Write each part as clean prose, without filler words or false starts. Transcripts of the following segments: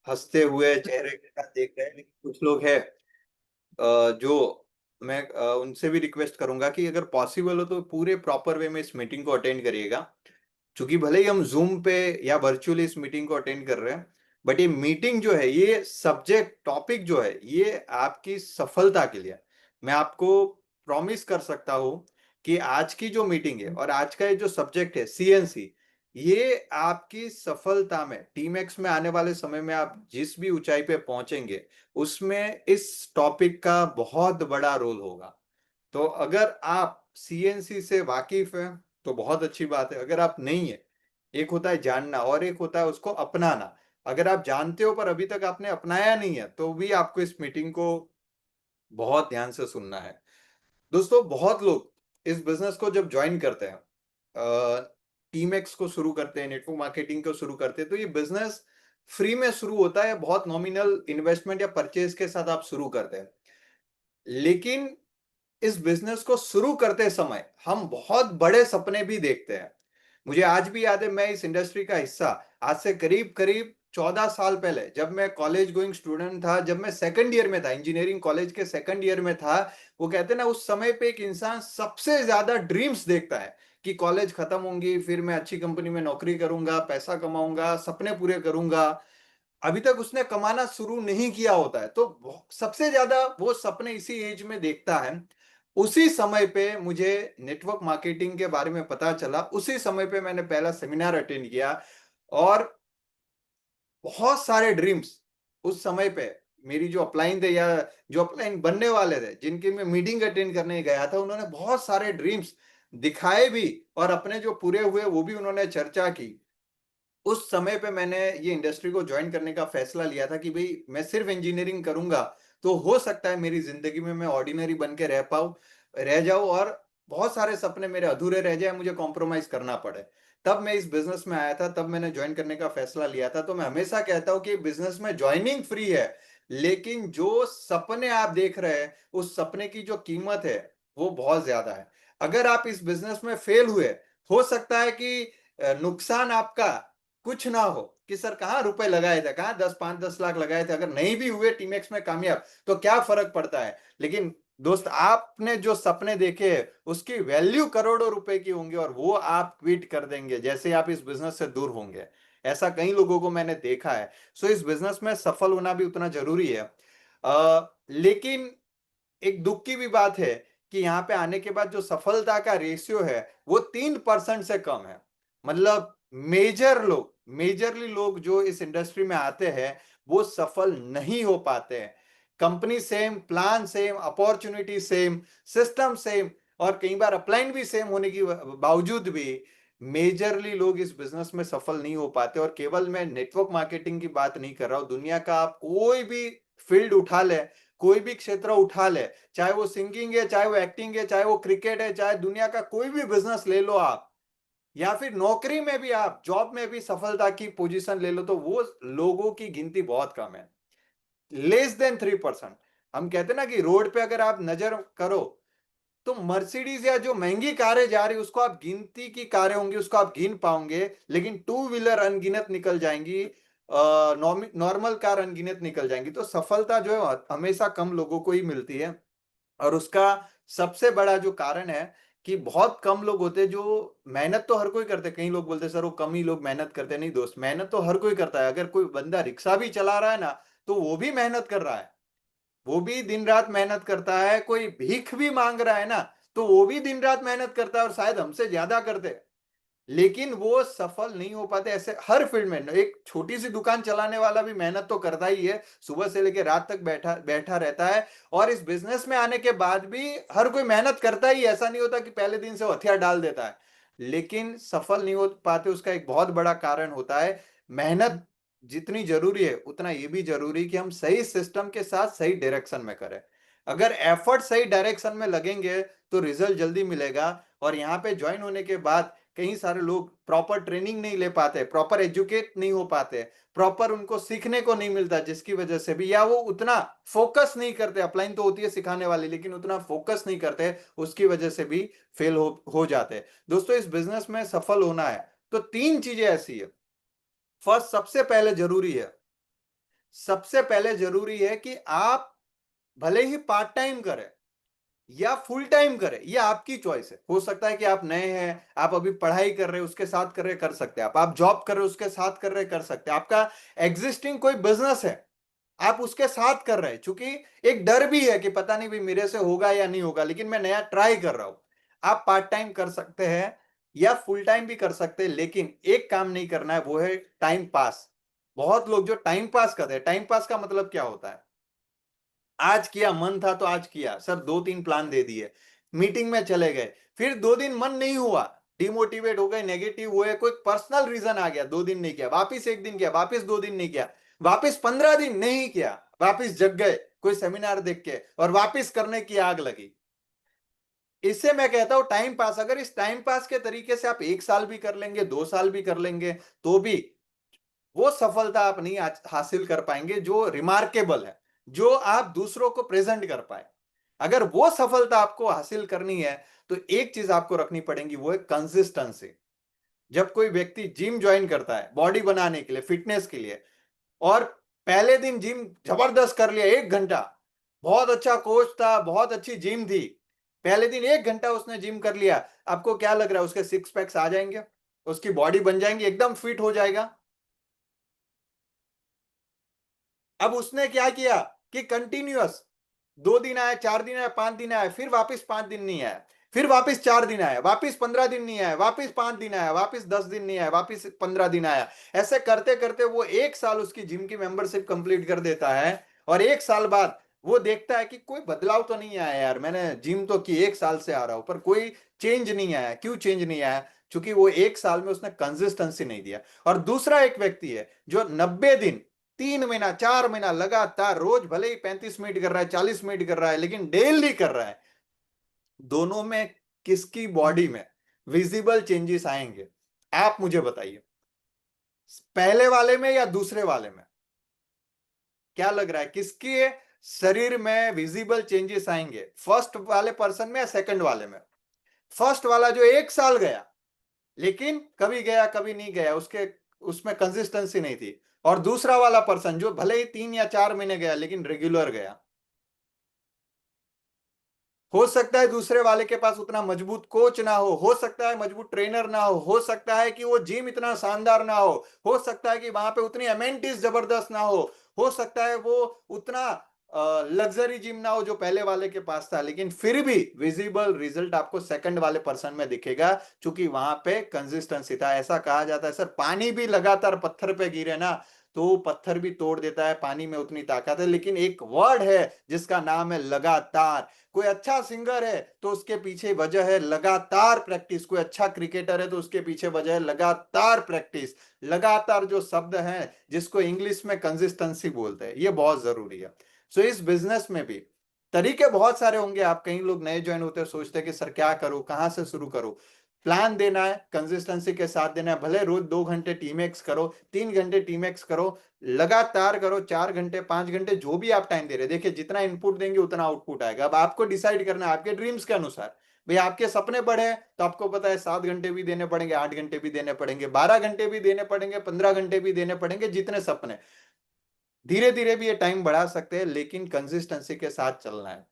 हंसते हुए चेहरे के साथ देख रहे हैं, लेकिन कुछ लोग हैं जो मैं उनसे भी रिक्वेस्ट करूंगा कि अगर पॉसिबल हो तो पूरे प्रॉपर वे में इस मीटिंग को अटेंड करिएगा। क्योंकि भले ही हम जूम पे या वर्चुअली इस मीटिंग को अटेंड कर रहे हैं, बट ये मीटिंग जो है, ये सब्जेक्ट टॉपिक जो है, ये आपकी सफलता के लिए मैं आपको प्रॉमिस कर सकता हूं कि आज की जो मीटिंग है और आज का ये जो सब्जेक्ट है सीएनसी, ये आपकी सफलता में टीम एक्स में आने वाले समय में आप जिस भी ऊंचाई पे पहुंचेंगे उसमें इस टॉपिक का बहुत बड़ा रोल होगा। तो अगर आप सीएनसी से वाकिफ हैं तो बहुत अच्छी बात है। अगर आप नहीं है, एक होता है जानना और एक होता है उसको अपनाना। अगर आप जानते हो पर अभी तक आपने अपनाया नहीं है तो भी आपको इस मीटिंग को बहुत ध्यान से सुनना है। दोस्तों, बहुत लोग इस बिजनेस को जब ज्वाइन करते हैं, टीम एक्स को शुरू करते हैं, नेटवर्क मार्केटिंग को शुरू करते हैं, तो ये बिजनेस फ्री में शुरू होता है, बहुत नॉमिनल इन्वेस्टमेंट या परचेज के साथ आप शुरू करते हैं। लेकिन इस बिजनेस को शुरू करते समय हम बहुत बड़े सपने भी देखते हैं। मुझे आज भी याद है, मैं इस इंडस्ट्री का हिस्सा आज से करीब करीब 14 साल पहले, जब मैं कॉलेज गोइंग स्टूडेंट था, जब मैं सेकंड ईयर में था, इंजीनियरिंग कॉलेज के सेकंड ईयर में था। वो कहते हैं ना, उस समय पे एक इंसान सबसे ज्यादा ड्रीम्स देखता है कि कॉलेज खत्म होंगी, फिर मैं अच्छी कंपनी में नौकरी करूंगा, पैसा कमाऊंगा, सपने पूरे करूंगा। अभी तक उसने कमाना शुरू नहीं किया होता है, तो सबसे ज्यादा वो सपने इसी एज में देखता है। उसी समय पे मुझे नेटवर्क मार्केटिंग के बारे में पता चला, उसी समय पे मैंने पहला सेमिनार अटेंड किया। और बहुत सारे ड्रीम्स उस समय पे, मेरी जो अपलाइन थे या जो अपलाइन बनने वाले थे, जिनकी मैं मीटिंग अटेंड करने गया था, उन्होंने बहुत सारे ड्रीम्स दिखाए भी और अपने जो पूरे हुए वो भी उन्होंने चर्चा की। उस समय पे मैंने ये इंडस्ट्री को ज्वाइन करने का फैसला लिया था कि भाई मैं सिर्फ इंजीनियरिंग करूंगा तो हो सकता है मेरी जिंदगी में मैं ऑर्डिनरी बन के रह जाऊं और बहुत सारे सपने मेरे अधूरे रह जाए, मुझे कॉम्प्रोमाइज करना पड़े। तब मैं इस बिजनेस में आया था, तब मैंने ज्वाइन करने का फैसला लिया था। तो मैं हमेशा कहता हूं कि बिजनेस में ज्वाइनिंग फ्री है, लेकिन जो सपने आप देख रहे हैं उस सपने की जो कीमत है वो बहुत ज्यादा है। अगर आप इस बिजनेस में फेल हुए, हो सकता है कि नुकसान आपका कुछ ना हो कि सर कहाँ रुपए लगाए थे, कहाँ 10 5 10 लाख लगाए थे, अगर नहीं भी हुए टीमएक्स में कामयाब तो क्या फर्क पड़ता है। लेकिन दोस्त, आपने जो सपने देखे उसकी वैल्यू करोड़ों रुपए की होंगी और वो आप क्विट कर देंगे जैसे आप इस बिजनेस से दूर होंगे। ऐसा कई लोगों को मैंने देखा है। सो इस बिजनेस में सफल होना भी उतना जरूरी है। लेकिन एक दुख की भी बात है कि यहाँ पे आने के बाद जो सफलता का रेशियो है वो 3% से कम है। मतलब मेजरली लोग जो इस इंडस्ट्री में आते हैं वो सफल नहीं हो पाते हैं। Company same, plan same, opportunity same, system same और कई बार अपलाइन भी सेम होने की बावजूद भी मेजरली लोग इस बिजनेस में सफल नहीं हो पाते। और केवल मैं नेटवर्क मार्केटिंग की बात नहीं कर रहा हूं, दुनिया का आप कोई भी फील्ड उठा ले, कोई भी क्षेत्र उठा ले, चाहे वो सिंगिंग है, चाहे वो एक्टिंग है, चाहे वो क्रिकेट है, चाहे दुनिया का कोई भी बिजनेस ले लो आप, या फिर नौकरी में भी आप जॉब में भी सफलता की पोजीशन ले लो, तो वो लोगों की गिनती बहुत कम है, लेस देन 3%। हम कहते हैं ना कि रोड पे अगर आप नजर करो तो मर्सिडीज या जो महंगी कारें जा रही उसको आप गिनती की कारें होंगी उसको आप गिन पाओगे, लेकिन टू व्हीलर अनगिनत निकल जाएंगी, नॉर्मल कार अनगिनत निकल जाएंगी। तो सफलता जो है हमेशा कम लोगों को ही मिलती है। और उसका सबसे बड़ा जो कारण है कि बहुत कम लोग होते हैं जो मेहनत तो हर कोई करते हैं। कई लोग बोलते हैं सर वो कम ही लोग मेहनत करते हैं। नहीं दोस्त, मेहनत तो हर कोई करता है। अगर कोई बंदा रिक्शा भी चला रहा है ना तो वो भी मेहनत कर रहा है, वो भी दिन रात मेहनत करता है। कोई भीख भी मांग रहा है ना तो वो भी दिन रात मेहनत करता है और शायद हमसे ज्यादा करते हैं, लेकिन वो सफल नहीं हो पाते। ऐसे हर फील्ड में एक छोटी सी दुकान चलाने वाला भी मेहनत तो करता ही है, सुबह से लेकर रात तक बैठा बैठा रहता है। और इस बिजनेस में आने के बाद भी हर कोई मेहनत करता ही, ऐसा नहीं होता कि पहले दिन से वो हथियार डाल देता है। लेकिन सफल नहीं हो पाते उसका एक बहुत बड़ा कारण होता है मेहनत। जितनी जरूरी है उतना ये भी जरूरी है कि हम सही सिस्टम के साथ सही डायरेक्शन में करें। अगर एफर्ट सही डायरेक्शन में लगेंगे तो रिजल्ट जल्दी मिलेगा। और यहाँ पे ज्वाइन होने के बाद कई सारे लोग प्रॉपर ट्रेनिंग नहीं ले पाते, प्रॉपर एजुकेट नहीं हो पाते, प्रॉपर उनको सीखने को नहीं मिलता, जिसकी वजह से भी, या वो उतना फोकस नहीं करते। अपलाइन तो होती है सिखाने वाली, लेकिन उतना फोकस नहीं करते, उसकी वजह से भी फेल हो जाते हैं। दोस्तों, इस बिजनेस में सफल होना है तो तीन चीजें ऐसी है। फर्स्ट, सबसे पहले जरूरी है सबसे पहले जरूरी है कि आप भले ही पार्ट टाइम करें या फुल टाइम करें, ये आपकी चॉइस है। हो सकता है कि आप नए हैं, आप अभी पढ़ाई कर रहे हो उसके साथ कर रहे, कर सकते हैं। आप जॉब कर रहे हो उसके साथ कर रहे, कर सकते हैं। आपका एग्जिस्टिंग कोई बिजनेस है, आप उसके साथ कर रहे हैं, क्योंकि एक डर भी है कि पता नहीं भाई मेरे से होगा या नहीं होगा, लेकिन मैं नया ट्राई कर रहा हूं। आप पार्ट टाइम कर सकते हैं या फुल टाइम भी कर सकते हैं, लेकिन एक काम नहीं करना है, वो है टाइम पास। बहुत लोग जो टाइम पास करते हैं, टाइम पास का मतलब क्या होता है? आज किया, मन था तो आज किया सर, दो तीन प्लान दे दिए, मीटिंग में चले गए, फिर 2 दिन मन नहीं हुआ, डिमोटिवेट हो गए, नेगेटिव हुए, कोई पर्सनल रीजन आ गया, 2 दिन नहीं किया, वापिस 1 दिन किया, वापिस 2 दिन नहीं किया, वापिस 15 दिन नहीं किया, वापिस जग गए कोई सेमिनार देख के, और वापिस करने की आग लगी। इससे मैं कहता हूं टाइम पास, अगर इस टाइम पास के तरीके से आप 1 साल भी कर लेंगे, 2 साल भी कर लेंगे, तो भी वो सफलता आप नहीं हासिल कर पाएंगे जो रिमार्केबल है, जो आप दूसरों को प्रेजेंट कर पाए। अगर वो सफलता आपको हासिल करनी है, तो एक चीज आपको रखनी पड़ेगी, वो है कंसिस्टेंसी। जब कोई व्यक्ति जिम ज्वाइन करता है बॉडी बनाने के लिए, फिटनेस के लिए, और पहले दिन जिम जबरदस्त कर लिया, 1 घंटा, बहुत अच्छा कोच था, बहुत अच्छी जिम थी, पहले दिन 1 घंटा उसने जिम कर लिया, आपको क्या लग रहा है उसके 6 पैक्स आ जाएंगे? उसकी बॉडी बन जाएंगी, एकदम फिट हो जाएगा? अब उसने क्या किया कि कंटिन्यूअस 2 दिन आया, 4 दिन आया, 5 दिन आया, फिर वापस 5 दिन नहीं आया, फिर वापस 4 दिन आया, वापस 15 दिन नहीं आया, वापस 5 दिन आया, वापस 10 दिन नहीं आया, वापस 15 दिन आया। ऐसे करते करते वो 1 साल उसकी जिम की मेंबरशिप कंप्लीट कर देता है, और 1 साल बाद वो देखता है कि कोई बदलाव तो नहीं आया यार, मैंने जिम तो की, 1 साल से आ रहा हूं पर कोई चेंज नहीं आया। क्यों चेंज नहीं आया? क्योंकि वो 1 साल में उसने कंसिस्टेंसी नहीं दिया। और दूसरा एक व्यक्ति है जो 90 दिन, 3 महीना, 4 महीना लगातार, रोज भले ही 35 मिनट कर रहा है, 40 मिनट कर रहा है, लेकिन डेली कर रहा है, दोनों में किसकी बॉडी में विजिबल चेंजेस आएंगे? आप मुझे बताइए, पहले वाले में या दूसरे वाले में? क्या लग रहा है किसके शरीर में विजिबल चेंजेस आएंगे, फर्स्ट वाले पर्सन में या सेकंड वाले में? फर्स्ट वाला जो 1 साल गया, लेकिन कभी गया कभी नहीं गया, उसके उसमें कंसिस्टेंसी नहीं थी। और दूसरा वाला पर्सन जो भले ही 3 या 4 महीने गया, लेकिन रेगुलर गया। हो सकता है दूसरे वाले के पास उतना मजबूत कोच ना हो सकता है मजबूत ट्रेनर ना हो सकता है कि वो जिम इतना शानदार ना हो सकता है कि वहां पे उतनी अमेनिटीज जबरदस्त ना हो सकता है वो उतना लग्जरी जिम ना हो जो पहले वाले के पास था, लेकिन फिर भी विजिबल रिजल्ट आपको सेकंड वाले पर्सन में दिखेगा, क्योंकि वहां पे कंसिस्टेंसी था। ऐसा कहा जाता है सर, पानी भी लगातार पत्थर पे गिरे ना, तो पत्थर भी तोड़ देता है, पानी में उतनी ताकत है, लेकिन एक वर्ड है जिसका नाम है लगातार। कोई अच्छा सिंगर है तो उसके पीछे वजह है लगातार प्रैक्टिस, कोई अच्छा क्रिकेटर है तो उसके पीछे वजह है लगातार प्रैक्टिस। लगातार जो शब्द है जिसको इंग्लिश में कंसिस्टेंसी बोलते हैं, ये बहुत जरूरी है। सो इस बिजनेस में भी तरीके बहुत सारे होंगे। आप, कई लोग नए ज्वाइन होते हैं, सोचते हैं कि सर क्या करूं, कहां से शुरू करूं? प्लान देना है, कंसिस्टेंसी के साथ देना है, भले रोज 2 घंटे टीमेक्स करो, 3 घंटे टीमेक्स करो, लगातार करो, 4 घंटे, 5 घंटे, जो भी आप टाइम दे रहे हैं। देखिए जितना इनपुट देंगे उतना आउटपुट आएगा। अब आपको डिसाइड करना है आपके ड्रीम्स के अनुसार। भाई आपके सपने बड़े हैं तो आपको पता है 7 घंटे भी देने पड़ेंगे, 8 घंटे भी देने पड़ेंगे, 12 घंटे भी देने पड़ेंगे, 15 घंटे भी देने पड़ेंगे, जितने सपने। धीरे धीरे भी ये टाइम बढ़ा सकते हैं, लेकिन कंसिस्टेंसी के साथ चलना है।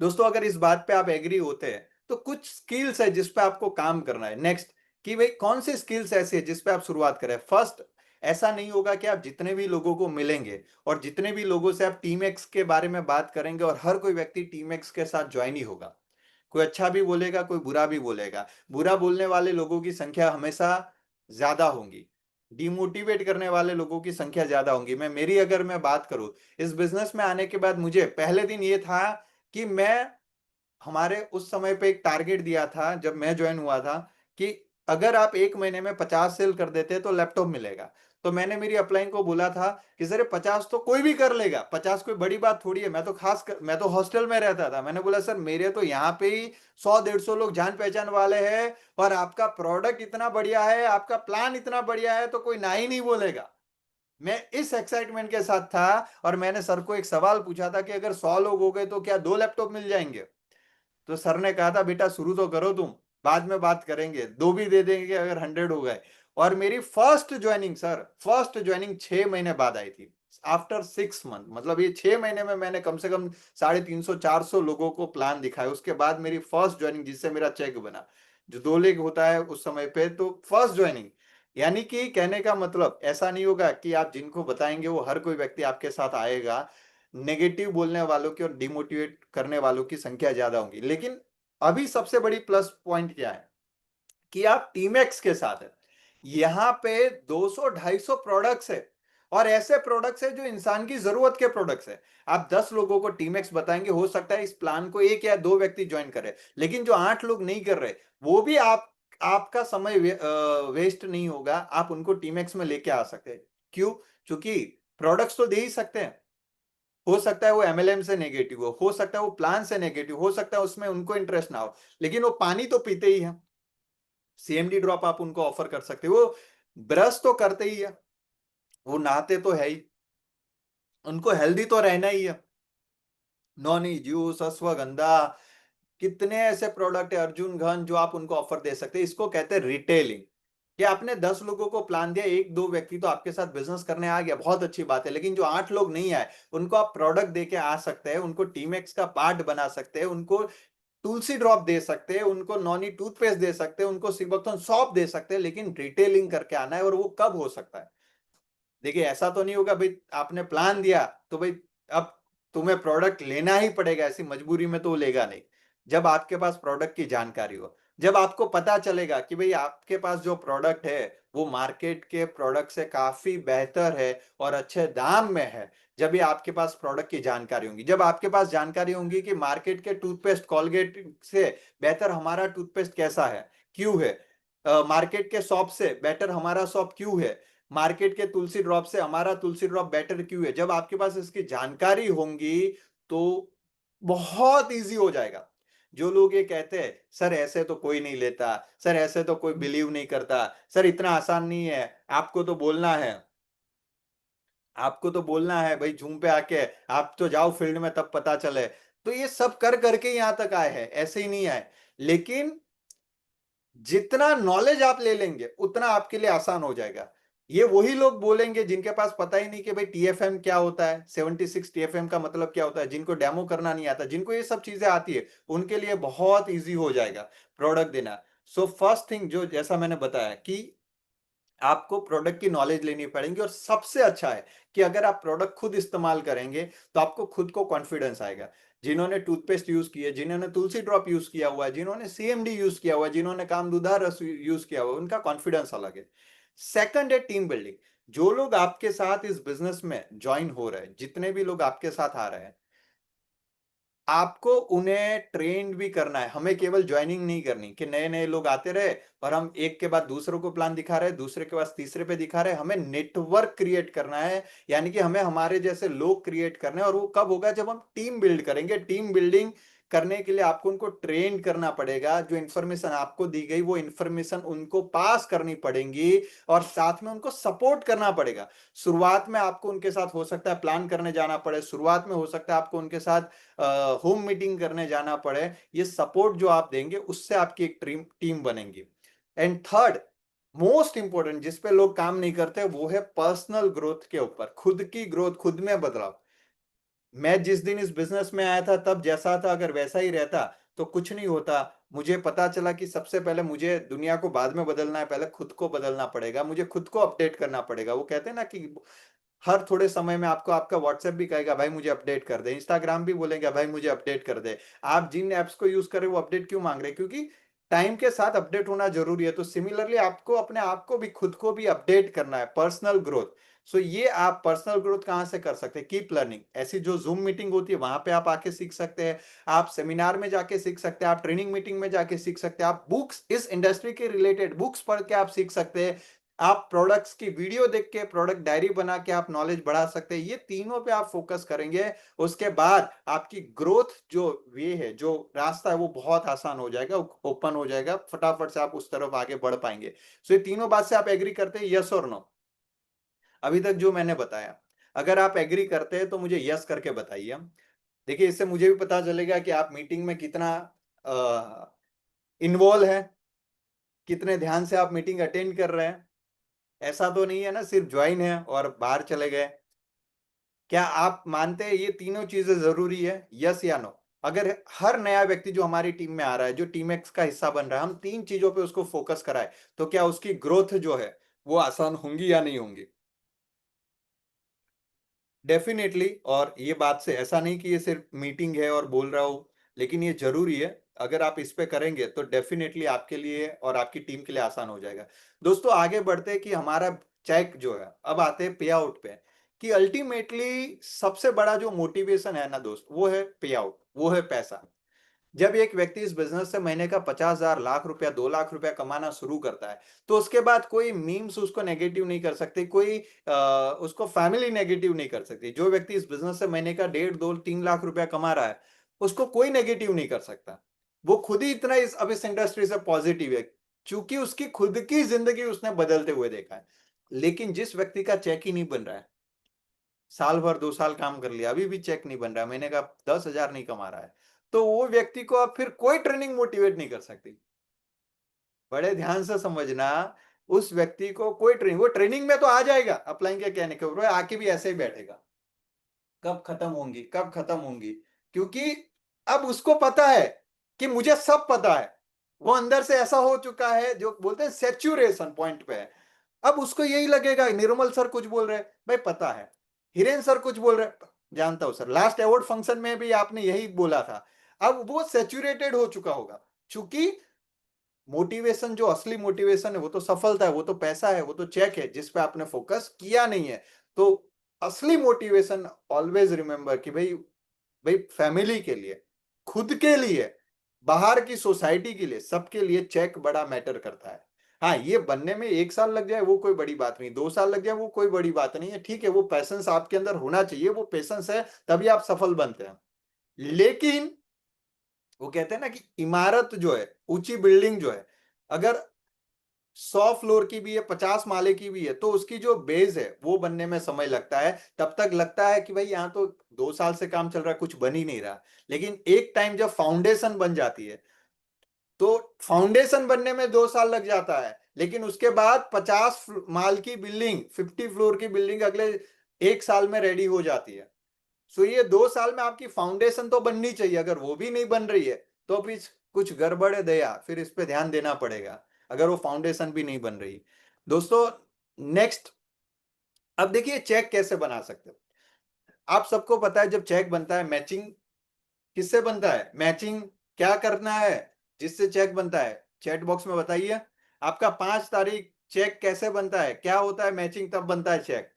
दोस्तों अगर इस बात पे आप एग्री होते हैं, तो कुछ स्किल्स है जिस पे आपको काम करना है नेक्स्ट, कि भाई कौन सी स्किल्स ऐसी है जिस पे आप शुरुआत करें। फर्स्ट, ऐसा नहीं होगा कि आप जितने भी लोगों को मिलेंगे और जितने भी लोगों से आप टीम एक्स के बारे में बात करेंगे, और हर कोई व्यक्ति टीम एक्स के साथ ज्वाइन ही होगा। कोई अच्छा भी बोलेगा, कोई बुरा भी बोलेगा। बुरा बोलने वाले लोगों की संख्या हमेशा ज्यादा होंगी, डिमोटिवेट करने वाले लोगों की संख्या ज्यादा होंगी। अगर मैं बात करूं, इस बिजनेस में आने के बाद मुझे पहले दिन ये था कि मैं, हमारे उस समय पे एक टारगेट दिया था जब मैं ज्वाइन हुआ था, कि अगर आप 1 महीने में 50 सेल कर देते तो लैपटॉप मिलेगा। तो मैंने मेरी अपलाइन को बोला था कि सर 50 तो कोई भी कर लेगा, 50 कोई बड़ी बात थोड़ी है, मैं तो हॉस्टल में रहता था। मैंने बोला सर मेरे तो यहाँ पे ही 100-150 लोग जान पहचान वाले हैं, और आपका प्रोडक्ट इतना बढ़िया है, आपका प्लान इतना बढ़िया है, तो कोई ना ही नहीं बोलेगा। मैं इस एक्साइटमेंट के साथ था, और मैंने सर को एक सवाल पूछा था कि अगर 100 लोग हो गए तो क्या 2 लैपटॉप मिल जाएंगे? तो सर ने कहा था बेटा शुरू तो करो तुम, बाद में बात करेंगे, दो भी दे देंगे अगर 100 हो गए। और मेरी first joining sir, first joining 6 महीने बाद आई थी। आफ्टर 6 मंथ, मतलब ये 6 महीने में मैंने कम से कम 350-400 लोगों को प्लान दिखाया। उसके बाद मेरी फर्स्ट ज्वाइनिंग, जिससे मेरा चेक बना, जो 2 लेग होता है उस समय पे, तो फर्स्ट ज्वाइनिंग। यानी कि कहने का मतलब ऐसा नहीं होगा कि आप जिनको बताएंगे वो हर कोई व्यक्ति आपके साथ आएगा। नेगेटिव बोलने वालों की और डिमोटिवेट करने वालों की संख्या ज्यादा होगी। लेकिन अभी सबसे बड़ी प्लस पॉइंट क्या है कि आप टीमैक्स के साथ है। यहां पे 200-250 प्रोडक्ट्स है, और ऐसे प्रोडक्ट्स है जो इंसान की जरूरत के प्रोडक्ट्स है। आप 10 लोगों को टीमैक्स बताएंगे, हो सकता है इस प्लान को 1 या 2 व्यक्ति ज्वाइन करे, लेकिन जो 8 लोग नहीं कर रहे, वो भी आपका समय वेस्ट नहीं होगा। आप उनको टीमैक्स में लेके आ सकते हैं। क्यों? क्योंकि प्रोडक्ट्स तो दे ही सकते हैं। हो सकता है वो एमएलएम से नेगेटिव हो सकता है वो प्लान से नेगेटिव हो सकता है, उसमें उनको इंटरेस्ट ना हो, लेकिन वो पानी तो पीते ही है। सीएमडी ड्रॉप आप उनको ऑफर कर सकते हो, वो ब्रश तो करते ही है, वो नहाते तो है ही, उनको हेल्दी तो रहना ही है। नॉनी जूस, अश्वगंधा, कितने ऐसे प्रोडक्ट है, अर्जुन घन, जो आप उनको ऑफर दे सकते हैं। इसको कहते हैं रिटेलिंग। कि आपने 10 लोगों को प्लान दिया, 1-2 व्यक्ति तो आपके साथ बिजनेस करने आ गया, बहुत अच्छी बात है, लेकिन जो 8 लोग नहीं आए, उनको आप प्रोडक्ट दे के आ सकते हैं, उनको टीमएक्स का पार्ट बना सकते हैं, उनको तुलसी ड्रॉप दे सकते हैं, उनको नॉनी टूथपेस्ट दे सकते हैं, उनको सिबकथन सॉप दे सकते हैं, लेकिन रिटेलिंग करके आना है। और वो कब हो सकता है? देखिए, ऐसा तो नहीं होगा भाई आपने प्लान दिया तो भाई अब तुम्हें प्रोडक्ट लेना ही पड़ेगा, ऐसी मजबूरी में तो वो लेगा नहीं। जब आपके पास प्रोडक्ट की जानकारी हो, जब आपको पता चलेगा कि भाई आपके पास जो प्रोडक्ट है वो मार्केट के प्रोडक्ट से काफी बेहतर है और अच्छे दाम में है, जब ये आपके पास प्रोडक्ट की जानकारी होगी, जब आपके पास जानकारी होगी कि मार्केट के टूथपेस्ट कॉलगेट से बेहतर हमारा टूथपेस्ट कैसा है, क्यों है, मार्केट के सॉप से बेटर हमारा सॉप क्यों है, मार्केट के तुलसी ड्रॉप से हमारा तुलसी ड्रॉप बेटर क्यों है, जब आपके पास इसकी जानकारी होंगी तो बहुत इजी हो जाएगा। जो लोग ये कहते हैं सर ऐसे तो कोई नहीं लेता, सर ऐसे तो कोई बिलीव नहीं करता, सर इतना आसान नहीं है, आपको तो बोलना है, आपको तो बोलना है भाई जूम पे आके, आप तो जाओ फील्ड में तब पता चले। तो ये सब कर करके यहां तक आए हैं, ऐसे ही नहीं आए। लेकिन जितना नॉलेज आप ले लेंगे उतना आपके लिए आसान हो जाएगा। ये वही लोग बोलेंगे जिनके पास पता ही नहीं कि भाई टीएफएम क्या होता है, 76 टीएफएम का मतलब क्या होता है, जिनको डेमो करना नहीं आता, जिनको ये सब चीजें आती है, उनके लिए बहुत इजी हो जाएगा प्रोडक्ट देना। सो फर्स्ट थिंग, जो जैसा मैंने बताया कि आपको प्रोडक्ट की नॉलेज लेनी पड़ेगी, और सबसे अच्छा है कि अगर आप प्रोडक्ट खुद इस्तेमाल करेंगे तो आपको खुद को कॉन्फिडेंस आएगा। जिन्होंने टूथपेस्ट यूज किया है, जिन्होंने तुलसी ड्रॉप यूज किया हुआ है, जिन्होंने सीएमडी यूज किया हुआ है, जिन्होंने कामदुदा रस यूज किया हुआ है, उनका कॉन्फिडेंस अलग है। सेकंड है टीम बिल्डिंग। जो लोग आपके साथ इस बिजनेस में ज्वाइन हो रहे हैं, जितने भी लोग आपके साथ आ रहे हैं, आपको उन्हें ट्रेन भी करना है। हमें केवल ज्वाइनिंग नहीं करनी कि नए नए लोग आते रहे और हम एक के बाद दूसरों को प्लान दिखा रहे हैं, दूसरे के बाद तीसरे पे दिखा रहे हैं। हमें नेटवर्क क्रिएट करना है, यानी कि हमें हमारे जैसे लोग क्रिएट करने हैं। और वो कब होगा? जब हम टीम बिल्ड करेंगे। टीम बिल्डिंग करने के लिए आपको उनको ट्रेन करना पड़ेगा, जो इन्फॉर्मेशन आपको दी गई वो इन्फॉर्मेशन उनको पास करनी पड़ेगी, और साथ में उनको सपोर्ट करना पड़ेगा। शुरुआत में आपको उनके साथ हो सकता है प्लान करने जाना पड़े, शुरुआत में हो सकता है आपको उनके साथ होम मीटिंग करने जाना पड़े। ये सपोर्ट जो आप देंगे उससे आपकी एक टीम बनेगी। एंड थर्ड मोस्ट इंपॉर्टेंट, जिस पे लोग काम नहीं करते, वो है पर्सनल ग्रोथ के ऊपर। खुद की ग्रोथ, खुद में बदलाव। मैं जिस दिन इस बिजनेस में आया था तब जैसा था अगर वैसा ही रहता तो कुछ नहीं होता। मुझे पता चला कि सबसे पहले मुझे दुनिया को बाद में बदलना है, पहले खुद को बदलना पड़ेगा, मुझे खुद को अपडेट करना पड़ेगा। वो कहते हैं ना कि हर थोड़े समय में आपको आपका व्हाट्सएप भी कहेगा भाई मुझे अपडेट कर दे, इंस्टाग्राम भी बोलेगा भाई मुझे अपडेट कर दे। आप जिन एप्स को यूज कर रहे हो वो अपडेट क्यों मांग रहे हैं? क्योंकि टाइम के साथ अपडेट होना जरूरी है। तो सिमिलरली आपको अपने आप को भी, खुद को भी अपडेट करना है, पर्सनल ग्रोथ। सो ये आप पर्सनल ग्रोथ कहाँ से कर सकते हैं? Keep learning. ऐसी जो जूम मीटिंग होती है वहां पे आप आके सीख सकते हैं, आप सेमिनार में जाके सीख सकते हैं, आप ट्रेनिंग मीटिंग में जाके सीख सकते हैं, आप बुक्स, इस इंडस्ट्री के रिलेटेड बुक्स पढ़ के आप सीख सकते हैं, आप प्रोडक्ट्स की वीडियो देख के, प्रोडक्ट डायरी बना के आप नॉलेज बढ़ा सकते हैं। ये तीनों पे आप फोकस करेंगे, उसके बाद आपकी ग्रोथ जो वे है, जो रास्ता है, वो बहुत आसान हो जाएगा, ओपन हो जाएगा, फटाफट से आप उस तरफ आगे बढ़ पाएंगे। सो ये तीनों बात से आप एग्री करते हैं? यस और नो? अभी तक जो मैंने बताया, अगर आप एग्री करते हैं तो मुझे यस करके बताइए। देखिए, इससे मुझे भी पता चलेगा कि आप मीटिंग में कितना इन्वॉल्व है, कितने ध्यान से आप मीटिंग अटेंड कर रहे हैं। ऐसा तो नहीं है ना सिर्फ ज्वाइन है और बाहर चले गए। क्या आप मानते हैं ये तीनों चीजें जरूरी है? यस या नो? अगर हर नया व्यक्ति जो हमारी टीम में आ रहा है, जो टीम एक्स का हिस्सा बन रहा है, हम तीन चीजों पे उसको फोकस कराए, तो क्या उसकी ग्रोथ जो है वो आसान होंगी या नहीं होंगी? डेफिनेटली। और ये बात से ऐसा नहीं कि ये सिर्फ मीटिंग है और बोल रहा हूं, लेकिन ये जरूरी है। अगर आप इस पे करेंगे तो डेफिनेटली आपके लिए और आपकी टीम के लिए आसान हो जाएगा। दोस्तों आगे बढ़ते हैं कि हमारा चेक जो है, अब आते हैं पे आउट पे, कि अल्टीमेटली सबसे बड़ा जो मोटिवेशन है ना दोस्त, वो है पे आउट, वो है पैसा। जब एक व्यक्ति इस बिजनेस से महीने का 50,000, लाख रुपया, 2 लाख रुपया कमाना शुरू करता है, तो उसके बाद कोई मीम्स उसको नेगेटिव नहीं कर सकते, कोई उसको फैमिली नेगेटिव नहीं कर सकती। जो व्यक्ति इस बिजनेस से महीने का 1.5, 2, 3 लाख रुपया कमा रहा है, उसको कोई नेगेटिव नहीं कर सकता। वो खुद ही इतना अब इस इंडस्ट्री से पॉजिटिव है, क्योंकि उसकी खुद की जिंदगी उसने बदलते हुए देखा है। लेकिन जिस व्यक्ति का चेक ही नहीं बन रहा है, साल भर 2 साल काम कर लिया, अभी भी चेक नहीं बन रहा, महीने का 10,000 नहीं कमा रहा है, तो वो व्यक्ति को अब फिर कोई ट्रेनिंग मोटिवेट नहीं कर सकती। बड़े ध्यान से समझना, उस व्यक्ति को कोई ट्रेनिंग, वो ट्रेनिंग में तो आ जाएगा अप्लाई के कहने के ऊपर, आके भी ऐसे ही बैठेगा, कब खत्म होंगी, कब खत्म होंगी, क्योंकि अब उसको पता है कि मुझे सब पता है। वो अंदर से ऐसा हो चुका है, जो बोलते हैं सेचुरेशन पॉइंट पे है। अब उसको यही लगेगा, निर्मल सर कुछ बोल रहे, भाई पता है, हिरेन सर कुछ बोल रहे, जानता हूं सर, लास्ट अवार्ड फंक्शन में भी आपने यही बोला था। अब वो सेचुरेटेड हो चुका होगा, चूंकि मोटिवेशन, जो असली मोटिवेशन है, वो तो सफलता है, वो तो पैसा है, वो तो चेक है, जिस पे आपने फोकस किया नहीं है। तो असली मोटिवेशन, ऑलवेज रिमेंबर कि भाई, फैमिली के लिए, खुद के लिए, बाहर की सोसाइटी के लिए, सबके लिए चेक बड़ा मैटर करता है। हाँ, ये बनने में 1 साल लग जाए वो कोई बड़ी बात नहीं, 2 साल लग जाए वो कोई बड़ी बात नहीं है, ठीक है, वो पैसेंस आपके अंदर होना चाहिए, वो पेशेंस है, तभी आप सफल बनते हैं। लेकिन वो कहते हैं ना कि इमारत जो है, ऊंची बिल्डिंग जो है, अगर 100 फ्लोर की भी है, 50 माले की भी है, तो उसकी जो बेस है वो बनने में समय लगता है। तब तक लगता है कि भाई यहाँ तो 2 साल से काम चल रहा है, कुछ बन ही नहीं रहा। लेकिन एक टाइम जब फाउंडेशन बन जाती है, तो फाउंडेशन बनने में 2 साल लग जाता है, लेकिन उसके बाद 50 माल की बिल्डिंग, 50 फ्लोर की बिल्डिंग अगले 1 साल में रेडी हो जाती है। सो ये 2 साल में आपकी फाउंडेशन तो बननी चाहिए, अगर वो भी नहीं बन रही है तो फिर कुछ गड़बड़ है दया, फिर इस पे ध्यान देना पड़ेगा, अगर वो फाउंडेशन भी नहीं बन रही। दोस्तों नेक्स्ट, अब देखिए चेक कैसे बना सकते हो। आप सबको पता है जब चेक बनता है, मैचिंग किससे बनता है? मैचिंग क्या करना है जिससे चेक बनता है? चैट बॉक्स में बताइए, आपका 5 तारीख चेक कैसे बनता है, क्या होता है मैचिंग, तब बनता है चेक।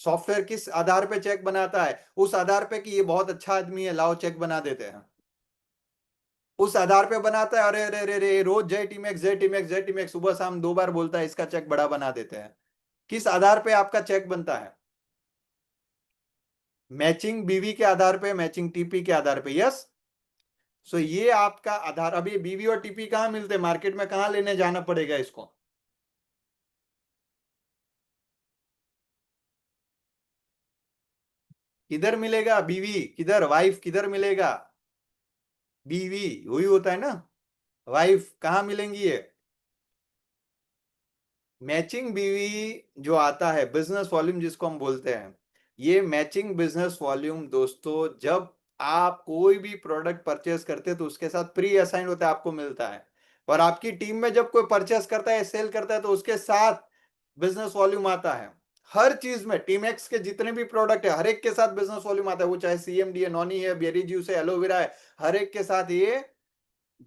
सॉफ्टवेयर किस आधार पे चेक बनाता है? उस आधार पे कि ये बहुत अच्छा आदमी है, लाओ चेक बना देते हैं, उस आधार पे बनाता है। अरे अरे अरे अरे, रोज जय टीम एक्स, जय टीम एक्स, जय टीम एक्स, सुबह शाम 2 बार बोलता है, इसका चेक बड़ा बना देते हैं। किस आधार पे आपका चेक बनता है? मैचिंग बीवी के आधार पे, मैचिंग टीपी के आधार पे, यस। सो ये आपका आधार। अब ये बीवी और टीपी कहाँ मिलते हैं मार्केट में, कहाँ लेने जाना पड़ेगा इसको? किधर मिलेगा बीवी, किधर वाइफ, किधर मिलेगा? बीवी वही होता है ना, वाइफ कहाँ मिलेंगी ये? मैचिंग बीवी जो आता है, बिजनेस वॉल्यूम जिसको हम बोलते हैं, ये मैचिंग बिजनेस वॉल्यूम दोस्तों, जब आप कोई भी प्रोडक्ट परचेस करते हैं तो उसके साथ प्री असाइन होता है, आपको मिलता है। और आपकी टीम में जब कोई परचेस करता है, सेल करता है, तो उसके साथ बिजनेस वॉल्यूम आता है। हर चीज में टीम एक्स के जितने भी प्रोडक्ट है, हर एक के साथ बिजनेस वॉल्यूम आता है, वो चाहे सीएमडी है, नॉनी है, बेरी जूस है, एलोवेरा है, हर एक के साथ ये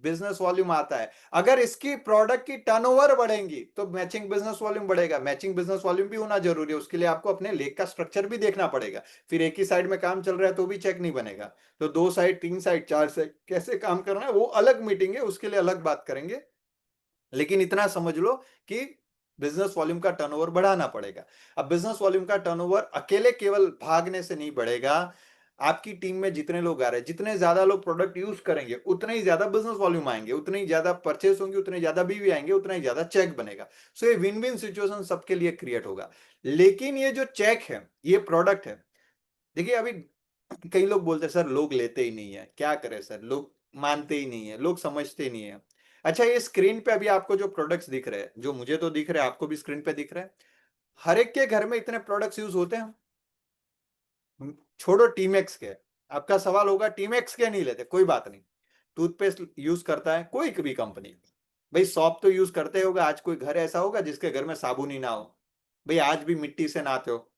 बिजनेस वॉल्यूम आता है। अगर इसकी प्रोडक्ट की टर्नओवर बढ़ेंगी तो मैचिंग बिजनेस वॉल्यूम बढ़ेगा। मैचिंग बिजनेस वॉल्यूम भी होना जरूरी है, उसके लिए आपको अपने लेग का स्ट्रक्चर भी देखना पड़ेगा। फिर एक ही साइड में काम चल रहा है तो भी चेक नहीं बनेगा, तो 2 साइड, 3 साइड, 4 साइड कैसे काम करना है वो अलग मीटिंग है, उसके लिए अलग बात करेंगे। लेकिन इतना समझ लो कि बिजनेस वॉल्यूम का टर्नओवर बढ़ाना पड़ेगा। अब बिजनेस वॉल्यूम का टर्नओवर अकेले केवल भागने से नहीं बढ़ेगा। आपकी टीम में जितने लोग आ रहे हैं, जितने ज्यादा लोग प्रोडक्ट यूज करेंगे, उतने ही ज्यादा बिजनेस वॉल्यूम आएंगे, उतने ही ज्यादा परचेस होंगे, उतने ज्यादा बीवी आएंगे, उतना ही ज्यादा चेक बनेगा। सो ये विन विन सिचुएशन सबके लिए क्रिएट होगा। लेकिन ये जो चेक है, ये प्रोडक्ट है, देखिए अभी कई लोग बोलते हैं सर लोग लेते ही नहीं है, क्या करें सर, लोग मानते ही नहीं है, लोग समझते ही नहीं है। अच्छा, ये स्क्रीन पे अभी आपको जो प्रोडक्ट्स दिख रहे हैं, जो मुझे तो दिख रहे हैं, आपको भी स्क्रीन पे दिख रहे हैं, हर एक के घर में इतने प्रोडक्ट्स यूज होते हैं? छोड़ो टीमेक्स के, आपका सवाल होगा टीमेक्स के नहीं लेते, कोई बात नहीं, टूथपेस्ट यूज करता है कोई भी कंपनी, भाई सॉप तो यूज करते होगा, आज कोई घर ऐसा होगा जिसके घर में साबुन ही ना हो, भाई आज भी मिट्टी से नहाते हो,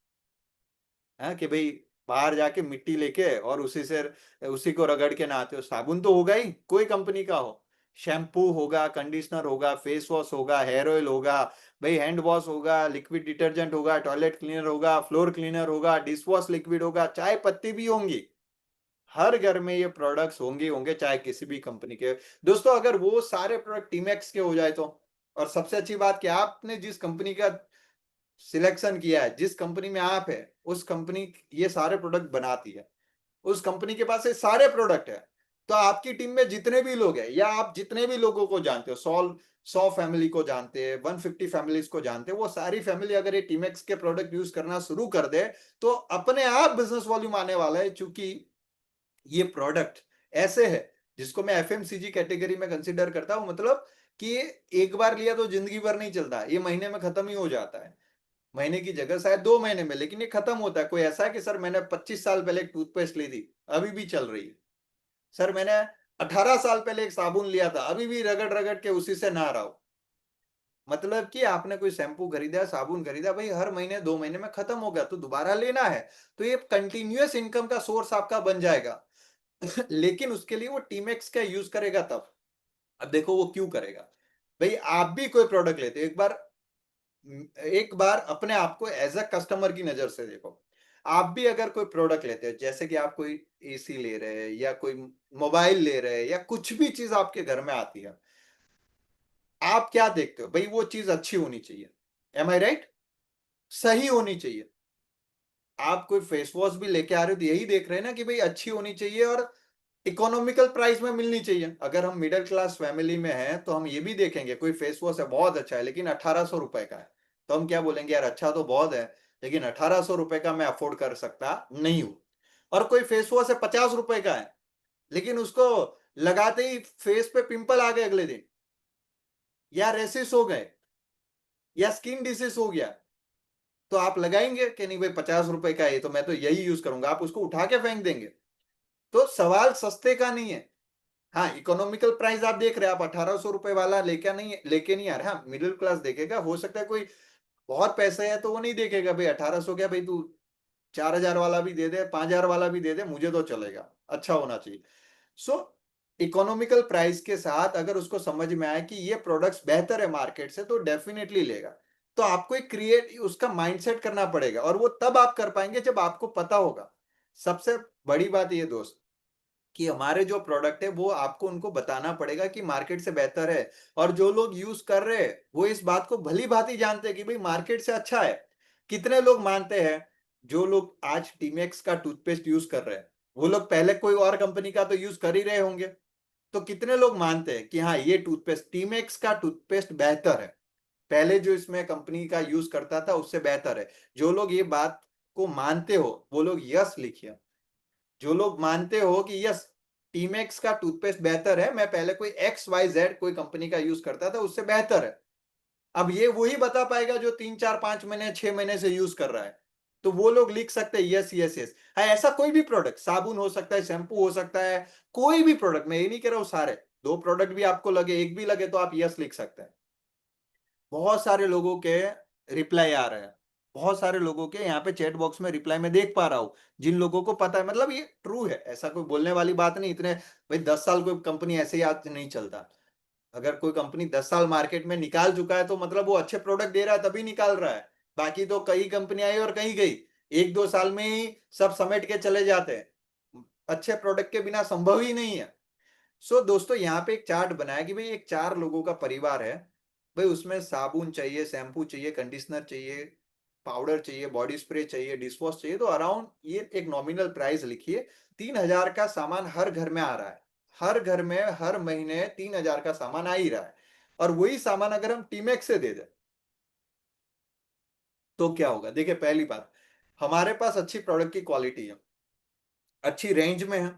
है कि भाई बाहर जाके मिट्टी लेके और उसी को रगड़ के नहाते हो, साबुन तो होगा ही कोई कंपनी का हो, शैम्पू होगा, कंडीशनर होगा, फेस वॉश होगा, हेयर ऑयल होगा, भाई हैंड वॉश होगा, लिक्विड डिटर्जेंट होगा, टॉयलेट क्लीनर होगा, फ्लोर क्लीनर होगा, डिश वॉश लिक्विड होगा, चाय पत्ती भी होंगी, हर घर में ये प्रोडक्ट्स होंगे होंगे चाहे किसी भी कंपनी के। दोस्तों अगर वो सारे प्रोडक्ट टीमैक्स के हो जाए तो, और सबसे अच्छी बात कि आपने जिस कंपनी का सिलेक्शन किया है, जिस कंपनी में आप है, उस कंपनी ये सारे प्रोडक्ट बनाती है, उस कंपनी के पास ये सारे प्रोडक्ट है, तो आपकी टीम में जितने भी लोग हैं या आप जितने भी लोगों को जानते हो, 100 फैमिली को जानते हैं, 150 फैमिलीज को जानते हैं, वो सारी फैमिली अगर ये टीमेक्स के प्रोडक्ट यूज करना शुरू कर दे तो अपने आप बिजनेस वॉल्यूम आने वाला है, क्योंकि ये प्रोडक्ट ऐसे है जिसको मैं एफएमसीजी कैटेगरी में कंसीडर करता हूं, मतलब कि ये एक बार लिया तो जिंदगी भर नहीं चलता, ये महीने में खत्म ही हो जाता है, महीने की जगह शायद 2 महीने में, लेकिन ये खत्म होता है। कोई ऐसा है कि सर मैंने 25 साल पहले एक टूथपेस्ट ली थी, अभी भी चल रही है, सर मैंने 18 साल पहले एक साबुन लिया था, अभी भी रगड़ रगड़ के उसी से नहा रहा हूं, मतलब कि आपने कोई शैम्पू खरीदा, साबुन खरीदा, भाई हर महीने 2 महीने में खत्म हो गया तो दोबारा लेना है, तो ये कंटिन्यूअस इनकम का सोर्स आपका बन जाएगा। लेकिन उसके लिए वो टीमेक्स का यूज करेगा तब। अब देखो वो क्यों करेगा, भाई आप भी कोई प्रोडक्ट लेते हो, एक बार अपने आप को एज अ कस्टमर की नजर से देखो, आप भी अगर कोई प्रोडक्ट लेते हो, जैसे कि आप कोई एसी ले रहे हैं या कोई मोबाइल ले रहे हैं या कुछ भी चीज आपके घर में आती है, आप क्या देखते हो, भाई वो चीज अच्छी होनी चाहिए, एम आई राइट, सही होनी चाहिए। आप कोई फेस वॉश भी लेके आ रहे हो तो यही देख रहे हैं ना कि भाई अच्छी होनी चाहिए और इकोनॉमिकल प्राइस में मिलनी चाहिए। अगर हम मिडिल क्लास फैमिली में हैं तो हम ये भी देखेंगे, कोई फेस वॉश है बहुत अच्छा है लेकिन 1800 रुपए का है, तो हम क्या बोलेंगे, यार अच्छा तो बहुत है लेकिन 1800 रुपए का मैं अफोर्ड कर सकता नहीं हूं। और कोई फेस वॉश है 50 रुपए का है लेकिन उसको लगाते ही फेस पे पिंपल आ गए अगले दिन, या रेसिस हो गए, या स्किन डिसीज हो गया, तो आप लगाएंगे कि नहीं भाई 50 रुपए का है तो मैं तो यही यूज करूंगा, आप उसको उठा के फेंक देंगे। तो सवाल सस्ते का नहीं है। हाँ, इकोनॉमिकल प्राइस आप देख रहे हैं, आप 1800 रुपए वाला लेके नहीं आ रहे, हाँ मिडिल क्लास देखेगा, हो सकता है कोई बहुत पैसे है तो वो नहीं देखेगा, भाई 1800 क्या, भाई तू 4000 वाला भी दे दे, 5000 वाला भी दे दे, मुझे तो चलेगा, अच्छा होना चाहिए। सो इकोनॉमिकल प्राइस के साथ अगर उसको समझ में आए कि ये प्रोडक्ट्स बेहतर है मार्केट से तो डेफिनेटली लेगा। तो आपको एक क्रिएट उसका माइंडसेट करना पड़ेगा और वो तब आप कर पाएंगे जब आपको पता होगा। सबसे बड़ी बात ये दोस्त कि हमारे जो प्रोडक्ट है वो आपको उनको बताना पड़ेगा कि मार्केट से बेहतर है, और जो लोग यूज कर रहे हैं वो इस बात को भली भांति जानते हैं कि भाई मार्केट से अच्छा है। कितने लोग मानते हैं, जो लोग आज टीमेक्स का टूथपेस्ट यूज कर रहे हैं वो लोग पहले कोई और कंपनी का तो यूज कर ही रहे होंगे, तो कितने लोग मानते हैं कि हाँ ये टूथपेस्ट टीमेक्स का टूथपेस्ट बेहतर है, पहले जो इसमें कंपनी का यूज करता था उससे बेहतर है। जो लोग ये बात को मानते हो वो लोग यस लिखिए। जो लोग मानते हो कि यस टीमेक्स का टूथपेस्ट बेहतर है, मैं पहले कोई एक्स वाई जेड कोई कंपनी का यूज करता था उससे बेहतर है, अब ये वही बता पाएगा जो 3 4 5 महीने 6 महीने से यूज कर रहा है, तो वो लोग लिख सकते हैं यस यस यस। हाँ, ऐसा कोई भी प्रोडक्ट, साबुन हो सकता है, शैम्पू हो सकता है, कोई भी प्रोडक्ट, मैं ये नहीं कह रहा हूँ सारे, दो प्रोडक्ट भी आपको लगे, एक भी लगे तो आप यस लिख सकते हैं। बहुत सारे लोगों के रिप्लाई आ रहे हैं, बहुत सारे लोगों के यहाँ पे चैट बॉक्स में रिप्लाई में देख पा रहा हूँ, जिन लोगों को पता है, मतलब ये ट्रू है, ऐसा कोई बोलने वाली बात नहीं। इतने भाई 10 साल कोई कंपनी ऐसे ही आज नहीं चलता, अगर कोई कंपनी 10 साल मार्केट में निकाल चुका है तो मतलब वो अच्छे प्रोडक्ट दे रहा है तभी निकाल रहा है, बाकी तो कई कंपनी आई और कहीं गई, 1 2 साल में ही सब समेट के चले जाते हैं, अच्छे प्रोडक्ट के बिना संभव ही नहीं है। सो दोस्तों यहाँ पे एक चार्ट बनाया कि भाई एक 4 लोगों का परिवार है, भाई उसमें साबुन चाहिए, शैम्पू चाहिए, कंडीशनर चाहिए, पाउडर चाहिए, बॉडी स्प्रे चाहिए, डिश वॉश चाहिए, तो अराउंड ये एक नॉमिनल प्राइस लिखिए, 3000 का सामान हर घर में आ रहा है, हर घर में हर महीने 3000 का सामान आ ही रहा है, और वही सामान अगर हम टीमेक्स से दे दें तो क्या होगा। देखिए पहली बात, हमारे पास अच्छी प्रोडक्ट की क्वालिटी है, अच्छी रेंज में है,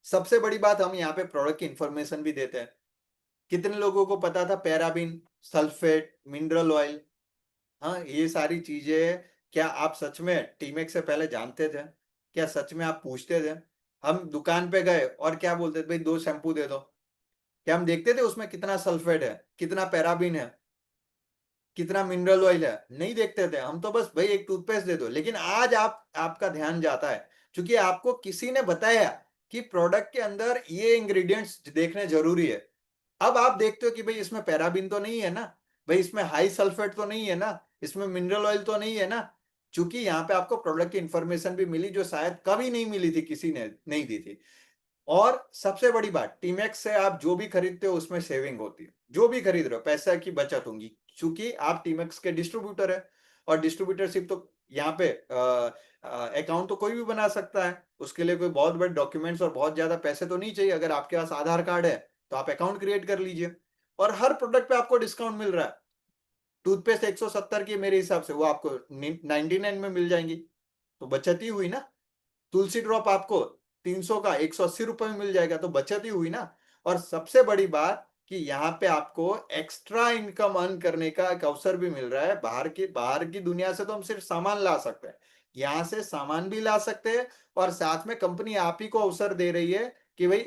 सबसे बड़ी बात हम यहाँ पे प्रोडक्ट की इंफॉर्मेशन भी देते हैं। कितने लोगों को पता था पैराबिन, सल्फेट, मिनरल ऑयल, हाँ ये सारी चीजें क्या आप सच में टीमेक्स से पहले जानते थे? क्या सच में आप पूछते थे? हम दुकान पे गए और क्या बोलते थे, भाई 2 शैम्पू दे दो। क्या हम देखते थे उसमें कितना सल्फेट है, कितना पैराबीन है, कितना मिनरल ऑयल है? नहीं देखते थे। हम तो बस भाई एक टूथपेस्ट दे दो। लेकिन आज आपका ध्यान जाता है क्योंकि आपको किसी ने बताया कि प्रोडक्ट के अंदर ये इंग्रेडिएंट्स देखने जरूरी है। अब आप देखते हो कि भाई इसमें पैराबीन तो नहीं है ना, भाई इसमें हाई सल्फेट तो नहीं है ना, इसमें मिनरल ऑयल तो नहीं है ना। क्योंकि यहाँ पे आपको प्रोडक्ट की इंफॉर्मेशन भी मिली जो शायद कभी नहीं मिली थी, किसी ने नहीं दी थी। और सबसे बड़ी बात, टीमैक्स से आप जो भी खरीदते हो उसमें सेविंग होती है। जो भी खरीद रहे हो पैसा की बचत होगी, क्योंकि आप टीमैक्स के डिस्ट्रीब्यूटर है। और डिस्ट्रीब्यूटरशिप तो यहाँ पे अकाउंट तो कोई भी बना सकता है। उसके लिए कोई बहुत बड़े डॉक्यूमेंट्स और बहुत ज्यादा पैसे तो नहीं चाहिए। अगर आपके पास आधार कार्ड है तो आप अकाउंट क्रिएट कर लीजिए। और हर प्रोडक्ट पे आपको डिस्काउंट मिल रहा है। टूथपेस्ट 170 की मेरे हिसाब से वो आपको 99 में मिल जाएंगी, तो बचत ही हुई ना। तुलसी ड्रॉप आपको 300 का 180 रुपए में मिल जाएगा, तो बचत ही हुई ना। और सबसे बड़ी बात कि यहाँ पे आपको एक्स्ट्रा इनकम अर्न करने का एक अवसर भी मिल रहा है। बाहर की दुनिया से तो हम सिर्फ सामान ला सकते हैं, यहाँ से सामान भी ला सकते हैं। और साथ में कंपनी आप ही को अवसर दे रही है कि भाई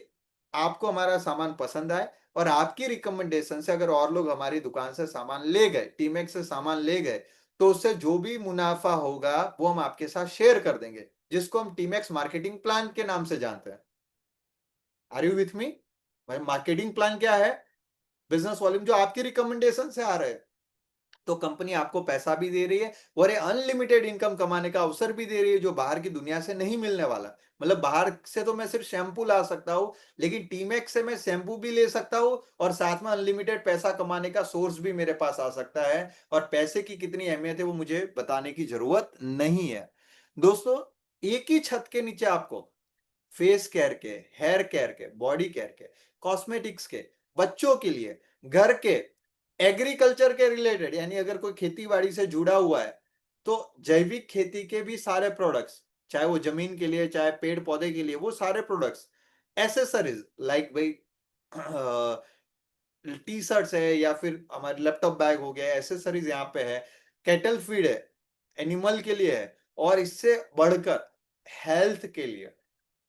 आपको हमारा सामान पसंद आए, और आपकी रिकमेंडेशन से अगर और लोग हमारी दुकान से सामान ले गए, टीमेक्स से सामान ले गए, तो उससे जो भी मुनाफा होगा वो हम आपके साथ शेयर कर देंगे, जिसको हम टीमैक्स मार्केटिंग प्लान के नाम से जानते हैं। Are you with me? भाई मार्केटिंग प्लान क्या है? बिजनेस वॉल्यूम जो आपकी रिकमेंडेशन से आ रहे हैं, तो कंपनी आपको पैसा भी दे रही है और ये अनलिमिटेड इनकम कमाने का अवसर भी दे रही है, जो बाहर की दुनिया से नहीं मिलने वाला। मतलब बाहर से तो मैं सिर्फ शैम्पू ला सकता हूँ, लेकिन टीमैक्स से मैं शैम्पू भी ले सकता हूँ और साथ में अनलिमिटेड पैसा कमाने का सोर्स भी मेरे पास आ सकता है। और पैसे की कितनी अहमियत है वो मुझे बताने की जरूरत नहीं है। दोस्तों, एक ही छत के नीचे आपको फेस केयर के, हेयर केयर के, बॉडी केयर के, कॉस्मेटिक्स के, बच्चों के लिए, घर के, एग्रीकल्चर के रिलेटेड, यानी अगर कोई खेती बाड़ी से जुड़ा हुआ है तो जैविक खेती के भी सारे प्रोडक्ट्स, चाहे वो जमीन के लिए चाहे पेड़ पौधे के लिए, वो सारे प्रोडक्ट्स, एसेसरीज लाइक भाई टी शर्ट्स है या फिर हमारे लैपटॉप बैग हो गया, एसेसरीज यहाँ पे है। कैटल फीड है, एनिमल के लिए है। और इससे बढ़कर हेल्थ के लिए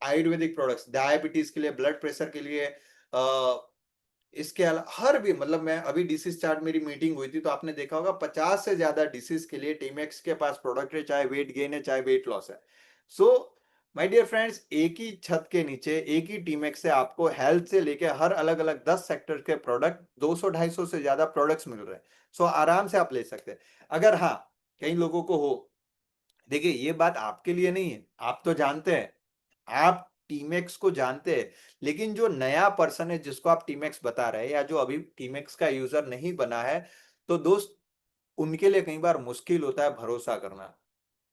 आयुर्वेदिक प्रोडक्ट्स, डायबिटीज के लिए, ब्लड प्रेशर के लिए, इसके अलावा हर भी, मतलब मैं अभी डिसीज चार्ट, मेरी मीटिंग हुई थी तो आपने देखा होगा 50 से ज्यादा डिसीज के लिए टीमेक्स के पास प्रोडक्ट है, चाहे वेट गेन है चाहे वेट लॉस है। सो माय डियर फ्रेंड्स, एक ही छत के नीचे एक ही टीमेक्स से आपको हेल्थ से लेके हर अलग अलग 10 सेक्टर के प्रोडक्ट, 200-250 से ज्यादा प्रोडक्ट्स मिल रहे हैं। सो आराम से आप ले सकते हैं। अगर हाँ, कई लोगों को हो, देखिए ये बात आपके लिए नहीं है, आप तो जानते हैं, आप टीमेक्स को जानते हैं। लेकिन जो नया पर्सन है जिसको आप टीमेक्स बता रहे हैं, या जो अभी टीमेक्स का यूजर नहीं बना है, तो दोस्त उनके लिए कई बार मुश्किल होता है भरोसा करना,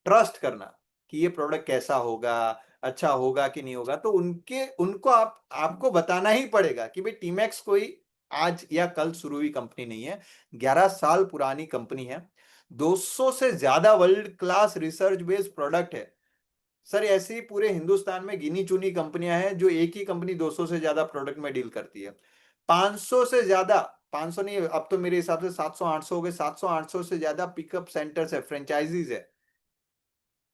ट्रस्ट करना कि ये प्रोडक्ट कैसा होगा, अच्छा होगा कि नहीं होगा। तो उनको आपको बताना ही पड़ेगा कि भाई टीमेक्स कोई आज या कल शुरू हुई कंपनी नहीं है, 11 साल पुरानी कंपनी है। 200 से ज्यादा world class research based product है। सर ऐसे ही पूरे हिंदुस्तान में गिनी चुनी कंपनियां हैं जो एक ही कंपनी 200 से ज्यादा प्रोडक्ट में डील करती है। 500 से ज्यादा, 500 नहीं, अब तो मेरे हिसाब से 700-800 हो गए, 700-800 से ज्यादा पिकअप सेंटर्स है, फ्रेंचाइजीज है।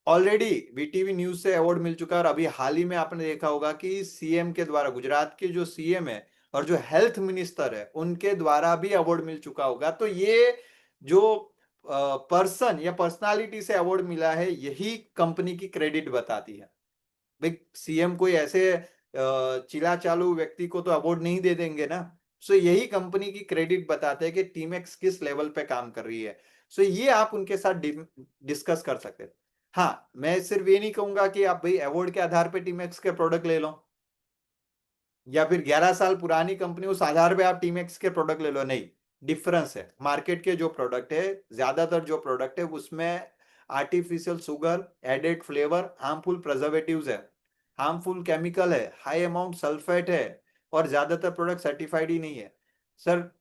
ऑलरेडी वीटीवी न्यूज से अवार्ड मिल चुका है। और अभी हाल ही में आपने देखा होगा कि सीएम के द्वारा, गुजरात के जो सीएम है और जो हेल्थ मिनिस्टर है, उनके द्वारा भी अवार्ड मिल चुका होगा। तो ये जो पर्सन या पर्सनालिटी से अवार्ड मिला है, यही कंपनी की क्रेडिट बताती है। भाई सीएम कोई ऐसे चिला चालू व्यक्ति को तो अवार्ड नहीं दे देंगे ना। सो यही कंपनी की क्रेडिट बताते हैं कि टीमेक्स किस लेवल पे काम कर रही है। सो ये आप उनके साथ डिस्कस कर सकते हैं। हाँ, मैं सिर्फ ये नहीं कहूंगा कि आप भाई अवार्ड के आधार पे टीमेक्स के प्रोडक्ट ले लो, या फिर 11 साल पुरानी कंपनी उस आधार पे आप टीमेक्स के प्रोडक्ट ले लो, नहीं। डिफरेंस है। मार्केट के जो प्रोडक्ट है, ज्यादातर जो प्रोडक्ट है उसमें artificial sugar, added flavour, harmful preservatives है, हार्मफुल केमिकल है, हाई अमाउंट सल्फेट है, और ज्यादातर प्रोडक्ट सर्टिफाइड ही नहीं है। सर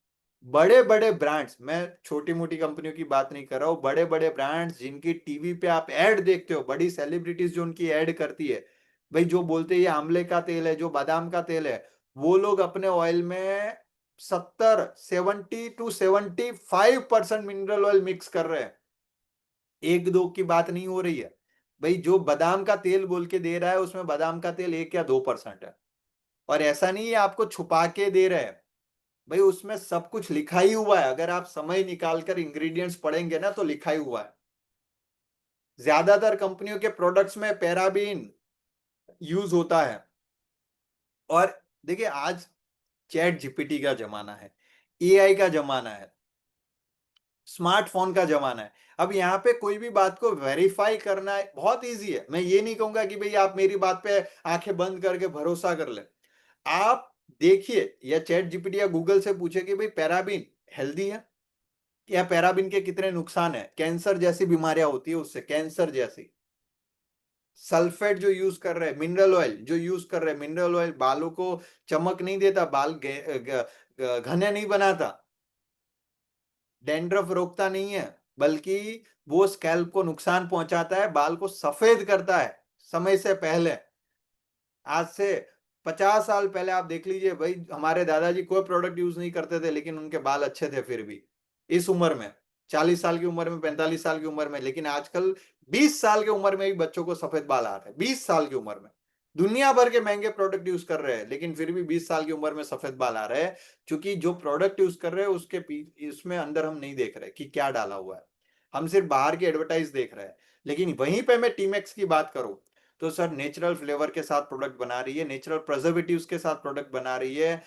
बड़े बड़े ब्रांड्स, मैं छोटी मोटी कंपनियों की बात नहीं कर रहा हूँ, बड़े बड़े ब्रांड्स जिनकी टीवी पे आप ऐड देखते हो, बड़ी सेलिब्रिटीज जो उनकी ऐड करती है, भाई जो बोलते हैं ये आंवले का तेल है, जो बादाम का तेल है, वो लोग अपने ऑयल में 70-75% मिनरल ऑयल मिक्स कर रहे हैं। एक दो की बात नहीं हो रही है। भाई जो बादाम का तेल बोल के दे रहा है उसमें बादाम का तेल 1 या 2% है, और ऐसा नहीं है आपको छुपा के दे रहे हैं। भाई उसमें सब कुछ लिखा ही हुआ है, अगर आप समय निकाल कर इंग्रेडिएंट्स पढ़ेंगे ना तो लिखा ही हुआ है। ज्यादातर कंपनियों के प्रोडक्ट्स में पैराबीन यूज होता है। और देखिए आज चैट जीपीटी का जमाना है, एआई का जमाना है, स्मार्टफोन का जमाना है। अब यहाँ पे कोई भी बात को वेरीफाई करना बहुत इजी है। मैं ये नहीं कहूंगा कि भाई आप मेरी बात पे आंखें बंद करके भरोसा कर ले। आप देखिए, या चैट जीपीटी या गूगल से पूछे कि भाई पैराबीन हेल्दी है, या पैराबीन के कितने नुकसान है, कैंसर जैसी बीमारियां होती है उससे, कैंसर जैसी। सल्फेट जो यूज कर रहे हैं, मिनरल ऑयल जो यूज कर रहे हैं, मिनरल ऑयल बालों को चमक नहीं देता, बाल घने नहीं बनाता, डैंड्रफ रोकता नहीं है, बल्कि वो स्कैल्प को नुकसान पहुंचाता है, बाल को सफेद करता है समय से पहले। आज से 50 साल पहले आप देख लीजिए भाई, हमारे दादाजी कोई प्रोडक्ट यूज नहीं करते थे लेकिन उनके बाल अच्छे थे फिर भी, इस उम्र में, 40 साल की उम्र में, 45 साल की उम्र में। लेकिन आजकल 20 साल की उम्र में भी बच्चों को सफेद बाल आ रहे हैं, 20 साल की उम्र में। दुनिया भर के महंगे प्रोडक्ट यूज कर रहे हैं लेकिन फिर भी 20 साल की उम्र में सफेद बाल आ रहे हैं, क्योंकि जो प्रोडक्ट यूज कर रहे हैं उसके इसमें अंदर हम नहीं देख रहे कि क्या डाला हुआ है, हम सिर्फ बाहर की एडवर्टाइज देख रहे हैं। लेकिन वहीं पे मैं टीमेक्स की बात करूं तो सर नेचुरल फ्लेवर के साथ प्रोडक्ट बना रही है, नेचुरल प्रिजर्वेटिव्स के साथ प्रोडक्ट बना रही है।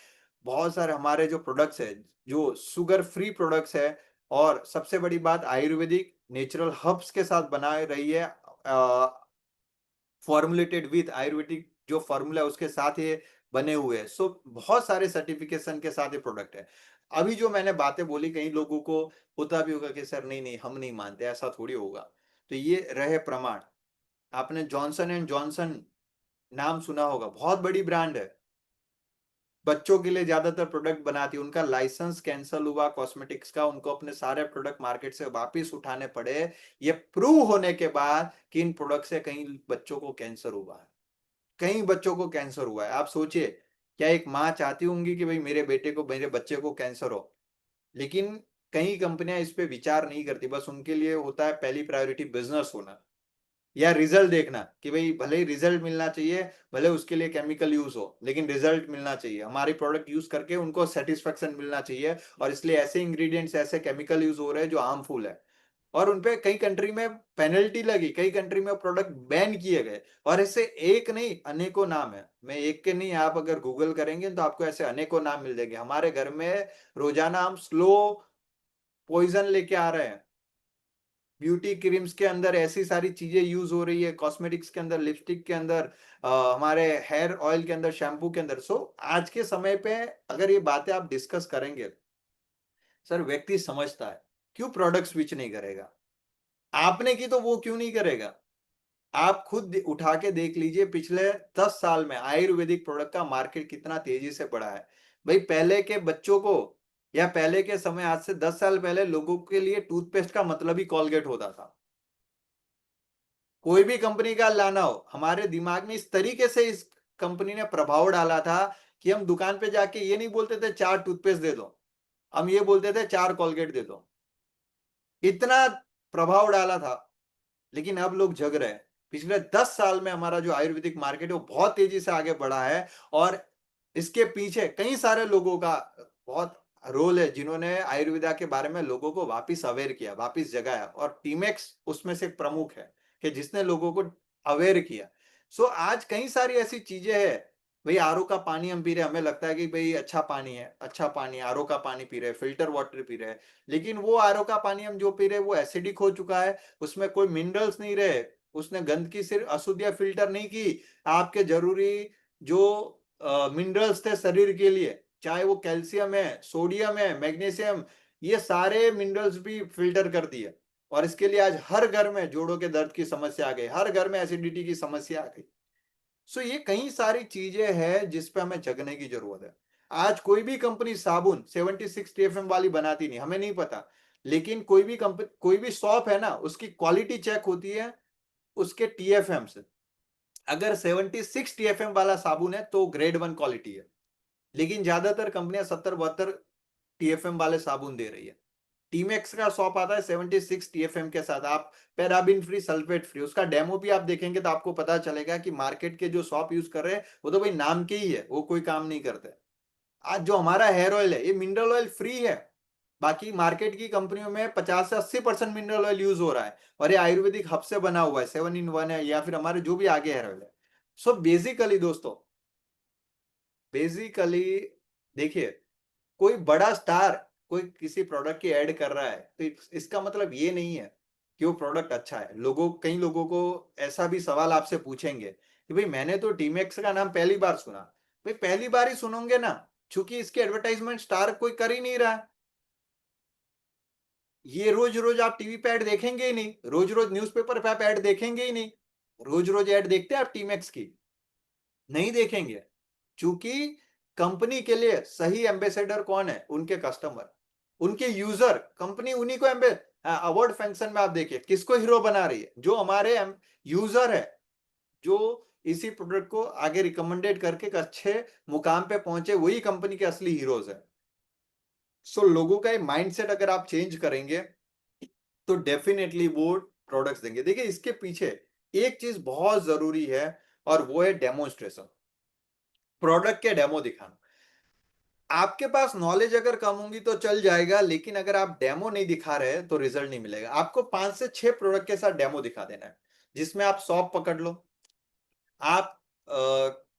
बहुत सारे हमारे जो प्रोडक्ट्स है जो शुगर फ्री प्रोडक्ट्स है, और सबसे बड़ी बात आयुर्वेदिक नेचुरल हर्ब्स के साथ बना रही है, फॉर्मुलेटेड विद आयुर्वेदिक जो फॉर्मूला है उसके साथ ये बने हुए हैं। सो बहुत सारे सर्टिफिकेशन के साथ ये प्रोडक्ट है। अभी जो मैंने बातें बोली, कई लोगों को होता भी होगा कि सर नहीं नहीं हम नहीं मानते, ऐसा थोड़ी होगा। तो ये रहे प्रमाण। आपने जॉनसन एंड जॉनसन नाम सुना होगा, बहुत बड़ी ब्रांड है, बच्चों के लिए ज्यादातर प्रोडक्ट बनाती है। उनका लाइसेंस कैंसिल हुआ कॉस्मेटिक्स का, उनको अपने सारे प्रोडक्ट मार्केट से वापस उठाने पड़े, ये प्रूव होने के बाद कि इन प्रोडक्ट से कई बच्चों को कैंसर हुआ है, कई बच्चों को कैंसर हुआ है। आप सोचिए, क्या एक माँ चाहती होंगी कि भाई मेरे बेटे को, मेरे बच्चे को कैंसर हो? लेकिन कई कंपनियां इस पे विचार नहीं करती, बस उनके लिए होता है पहली प्रायोरिटी बिजनेस होना, या रिजल्ट देखना कि भाई भले ही रिजल्ट मिलना चाहिए, भले उसके लिए केमिकल यूज हो लेकिन रिजल्ट मिलना चाहिए, हमारी प्रोडक्ट यूज करके उनको सेटिस्फेक्शन मिलना चाहिए। और इसलिए ऐसे इंग्रेडिएंट्स, ऐसे केमिकल यूज हो रहे हैं जो हार्मफुल है, और उनपे कई कंट्री में पेनल्टी लगी, कई कंट्री में प्रोडक्ट बैन किए गए। और ऐसे एक नहीं अनेकों नाम है, मैं एक के नहीं, आप अगर गूगल करेंगे तो आपको ऐसे अनेकों नाम मिल जाएंगे। हमारे घर में रोजाना हम स्लो पॉइजन लेके आ रहे हैं, ब्यूटी क्रीम्स के अंदर ऐसी सारी चीजें यूज हो रही है, कॉस्मेटिक्स के अंदर, लिपस्टिक के अंदर, हमारे हेयर ऑयल के अंदर, शैम्पू के अंदर। सो आज के समय पे अगर ये बातें आप डिस्कस करेंगे, सर व्यक्ति समझता है क्यों प्रोडक्ट स्विच नहीं करेगा, आपने की तो वो क्यों नहीं करेगा? आप खुद उठा के देख लीजिए, पिछले 10 साल में आयुर्वेदिक प्रोडक्ट का मार्केट कितना तेजी से बढ़ा है। भाई पहले के बच्चों को, या पहले के समय, आज से 10 साल पहले लोगों के लिए टूथपेस्ट का मतलब ही कॉलगेट होता था। कोई भी कंपनी का लाना हो, हमारे दिमाग में इस तरीके से इस कंपनी ने प्रभाव डाला था कि हम दुकान पे जाके ये नहीं बोलते थे 4 टूथपेस्ट दे दो, हम ये बोलते थे 4 कॉलगेट दे दो। इतना प्रभाव डाला था। लेकिन अब लोग जग रहे हैं। पिछले 10 साल में हमारा जो आयुर्वेदिक मार्केट है वो बहुत तेजी से आगे बढ़ा है, और इसके पीछे कई सारे लोगों का बहुत रोल है, जिन्होंने आयुर्वेदा के बारे में लोगों को वापस अवेयर किया, वापस जगाया, और टीमेक्स उसमें से एक प्रमुख है कि जिसने लोगों को अवेयर किया। सो आज कई सारी ऐसी चीजें हैं। भाई आरओ का पानी हम पी रहे हैं, हमें लगता है कि भाई अच्छा पानी है, अच्छा पानी, आरओ का पानी पी रहे हैं, फिल्टर वाटर पी रहे हैं। लेकिन वो आरओ का पानी हम जो पी रहे हैं वो एसिडिक हो चुका है, उसमें कोई मिनरल्स नहीं रहे, उसने गंदगी सिर्फ अशुद्धियां फिल्टर नहीं की, आपके जरूरी जो मिनरल्स थे शरीर के लिए, चाहे वो कैल्शियम है, सोडियम है, मैग्नीशियम, ये सारे मिनरल्स भी फिल्टर कर दिए। और इसके लिए आज हर घर में जोड़ों के दर्द की समस्या आ गई, हर घर में एसिडिटी की समस्या आ गई। सो ये कई सारी चीजें हैं जिस पे हमें जगने की जरूरत है। आज कोई भी कंपनी साबुन 76 टीएफएम वाली बनाती नहीं, हमें नहीं पता। लेकिन कोई भी कंपनी, कोई भी शॉप है ना, उसकी क्वालिटी चेक होती है उसके टीएफएम से। अगर 76 टीएफएम वाला साबुन है तो ग्रेड 1 क्वालिटी है। लेकिन ज्यादातर कंपनियां 70-72 टीएफएम वाले साबुन दे रही है। टीमेक्स का शॉप आता है 76 टीएफएम के साथ, आप पैराबिन फ्री, सल्फेट फ्री, उसका डेमो भी आप देखेंगे तो आपको पता चलेगा कि मार्केट के जो शॉप यूज कर रहे हैं वो तो भाई नाम के ही है, वो कोई काम नहीं करते। आज जो हमारा हेयर ऑयल है ये मिनरल ऑयल फ्री है। बाकी मार्केट की कंपनियों में 50 से 80% मिनरल ऑयल यूज हो रहा है, और ये आयुर्वेदिक हब से बना हुआ है, 7 in 1 है, या फिर हमारे जो भी आगे हेयर ऑयल है। सो बेसिकली दोस्तों, बेसिकली देखिए, कोई बड़ा स्टार कोई किसी प्रोडक्ट की ऐड कर रहा है तो इसका मतलब ये नहीं है कि वो प्रोडक्ट अच्छा है। कई लोगों को ऐसा भी सवाल आपसे पूछेंगे कि भाई मैंने तो टीमेक्स का नाम पहली बार सुना। भाई पहली बार ही सुनोगे ना, क्योंकि इसके एडवर्टाइजमेंट स्टार कोई कर ही नहीं रहा है। ये रोज रोज आप टीवी पे ऐड देखेंगे ही नहीं, रोज रोज न्यूज़पेपर पे आप ऐड देखेंगे ही नहीं। रोज रोज ऐड देखते हैं आप टीमेक्स की? नहीं देखेंगे, क्योंकि कंपनी के लिए सही एम्बेसडर कौन है? उनके कस्टमर, उनके यूजर। कंपनी उन्हीं को एम्बे अवार्ड फंक्शन में आप देखिए किसको हीरो बना रही है? जो हमारे यूजर है, जो इसी प्रोडक्ट को आगे रिकमेंडेड करके एक अच्छे मुकाम पे पहुंचे, वही कंपनी के असली हीरोज है। सो लोगों का माइंडसेट अगर आप चेंज करेंगे तो डेफिनेटली वो प्रोडक्ट्स देंगे। देखिए इसके पीछे एक चीज बहुत जरूरी है, और वो है डेमोन्स्ट्रेशन, प्रोडक्ट के डेमो दिखाना। आपके पास नॉलेज अगर कम होगी तो चल जाएगा, लेकिन अगर आप डेमो नहीं दिखा रहे तो रिजल्ट नहीं मिलेगा। आपको 5 से 6 प्रोडक्ट के साथ डेमो दिखा देना है, जिसमें आप सॉप पकड़ लो, आप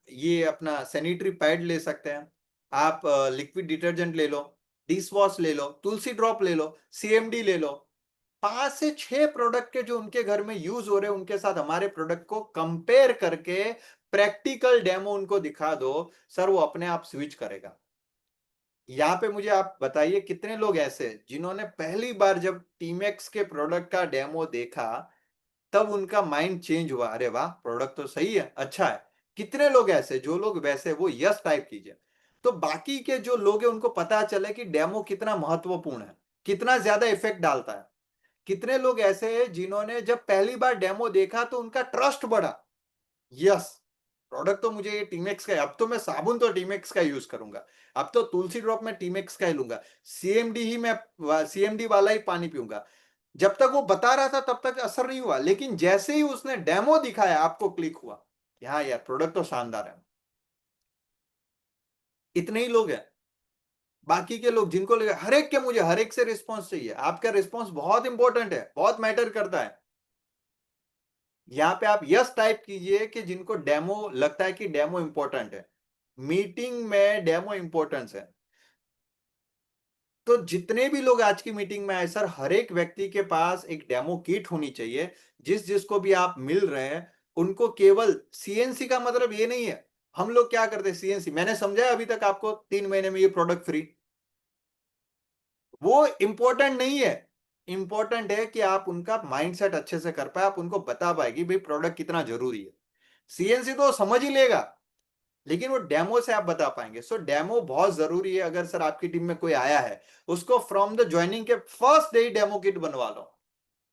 ये अपना सैनिटरी पैड ले सकते हैं, आप लिक्विड डिटर्जेंट ले लो, डिश वॉश ले लो, तुलसी ड्रॉप ले लो, सीएमडी ले लो। 5 से 6 प्रोडक्ट के जो उनके घर में यूज हो रहे हैं उनके साथ हमारे प्रोडक्ट को कंपेयर करके प्रैक्टिकल डेमो उनको दिखा दो, सर वो अपने आप स्विच करेगा। यहाँ पे मुझे आप बताइए कितने लोग ऐसे हैं जिन्होंने पहली बार जब टीमेक्स के प्रोडक्ट का डेमो देखा तब उनका माइंड चेंज हुआ, अरे वाह प्रोडक्ट तो सही है, अच्छा है। कितने लोग ऐसे, जो लोग वैसे वो यस टाइप कीजिए। तो बाकी के जो लोग हैं उनको पता चले कि डेमो कितना महत्वपूर्ण है, कितना ज्यादा इफेक्ट डालता है। कितने लोग ऐसे हैं जिन्होंने जब पहली बार डेमो देखा तो उनका ट्रस्ट बढ़ा, यस प्रोडक्ट तो मुझे ये टीमेक्स का है, अब तो मैं साबुन तो टीमेक्स का यूज करूंगा, अब तो तुलसी ड्रॉप में टीमेक्स का ही लूंगा, सीएमडी ही मैं सीएमडी वाला ही पानी पीऊंगा। जब तक वो बता रहा था तब तक असर नहीं हुआ, लेकिन जैसे ही उसने डेमो दिखाया आपको क्लिक हुआ कि हाँ यार प्रोडक्ट तो शानदार है। इतने ही लोग हैं। बाकी के लोग जिनको लगे हर एक के, मुझे हर एक से रिस्पॉन्स चाहिए, आपका रिस्पॉन्स बहुत इंपॉर्टेंट है, बहुत मैटर करता है। यहाँ पे आप यस टाइप कीजिए कि जिनको डेमो लगता है कि डेमो इंपॉर्टेंट है, मीटिंग में डेमो इंपॉर्टेंस है। तो जितने भी लोग आज की मीटिंग में आए सर, हर एक व्यक्ति के पास एक डेमो किट होनी चाहिए। जिसको भी आप मिल रहे हैं उनको केवल सीएनसी का मतलब ये नहीं है, हम लोग क्या करते हैं सीएनसी, मैंने समझाया अभी तक आपको 3 महीने में ये प्रोडक्ट फ्री, वो इंपॉर्टेंट नहीं है। इंपॉर्टेंट है कि आप उनका माइंडसेट अच्छे से कर पाए, आप उनको बता पाएगी भाई प्रोडक्ट कितना जरूरी है। सीएनसी तो समझ ही लेगा, लेकिन वो डेमो से आप बता पाएंगे। सो डेमो बहुत जरूरी है। अगर सर आपकी टीम में कोई आया है, उसको फ्रॉम द ज्वाइनिंग के फर्स्ट डे ही डेमो किट बनवा लो,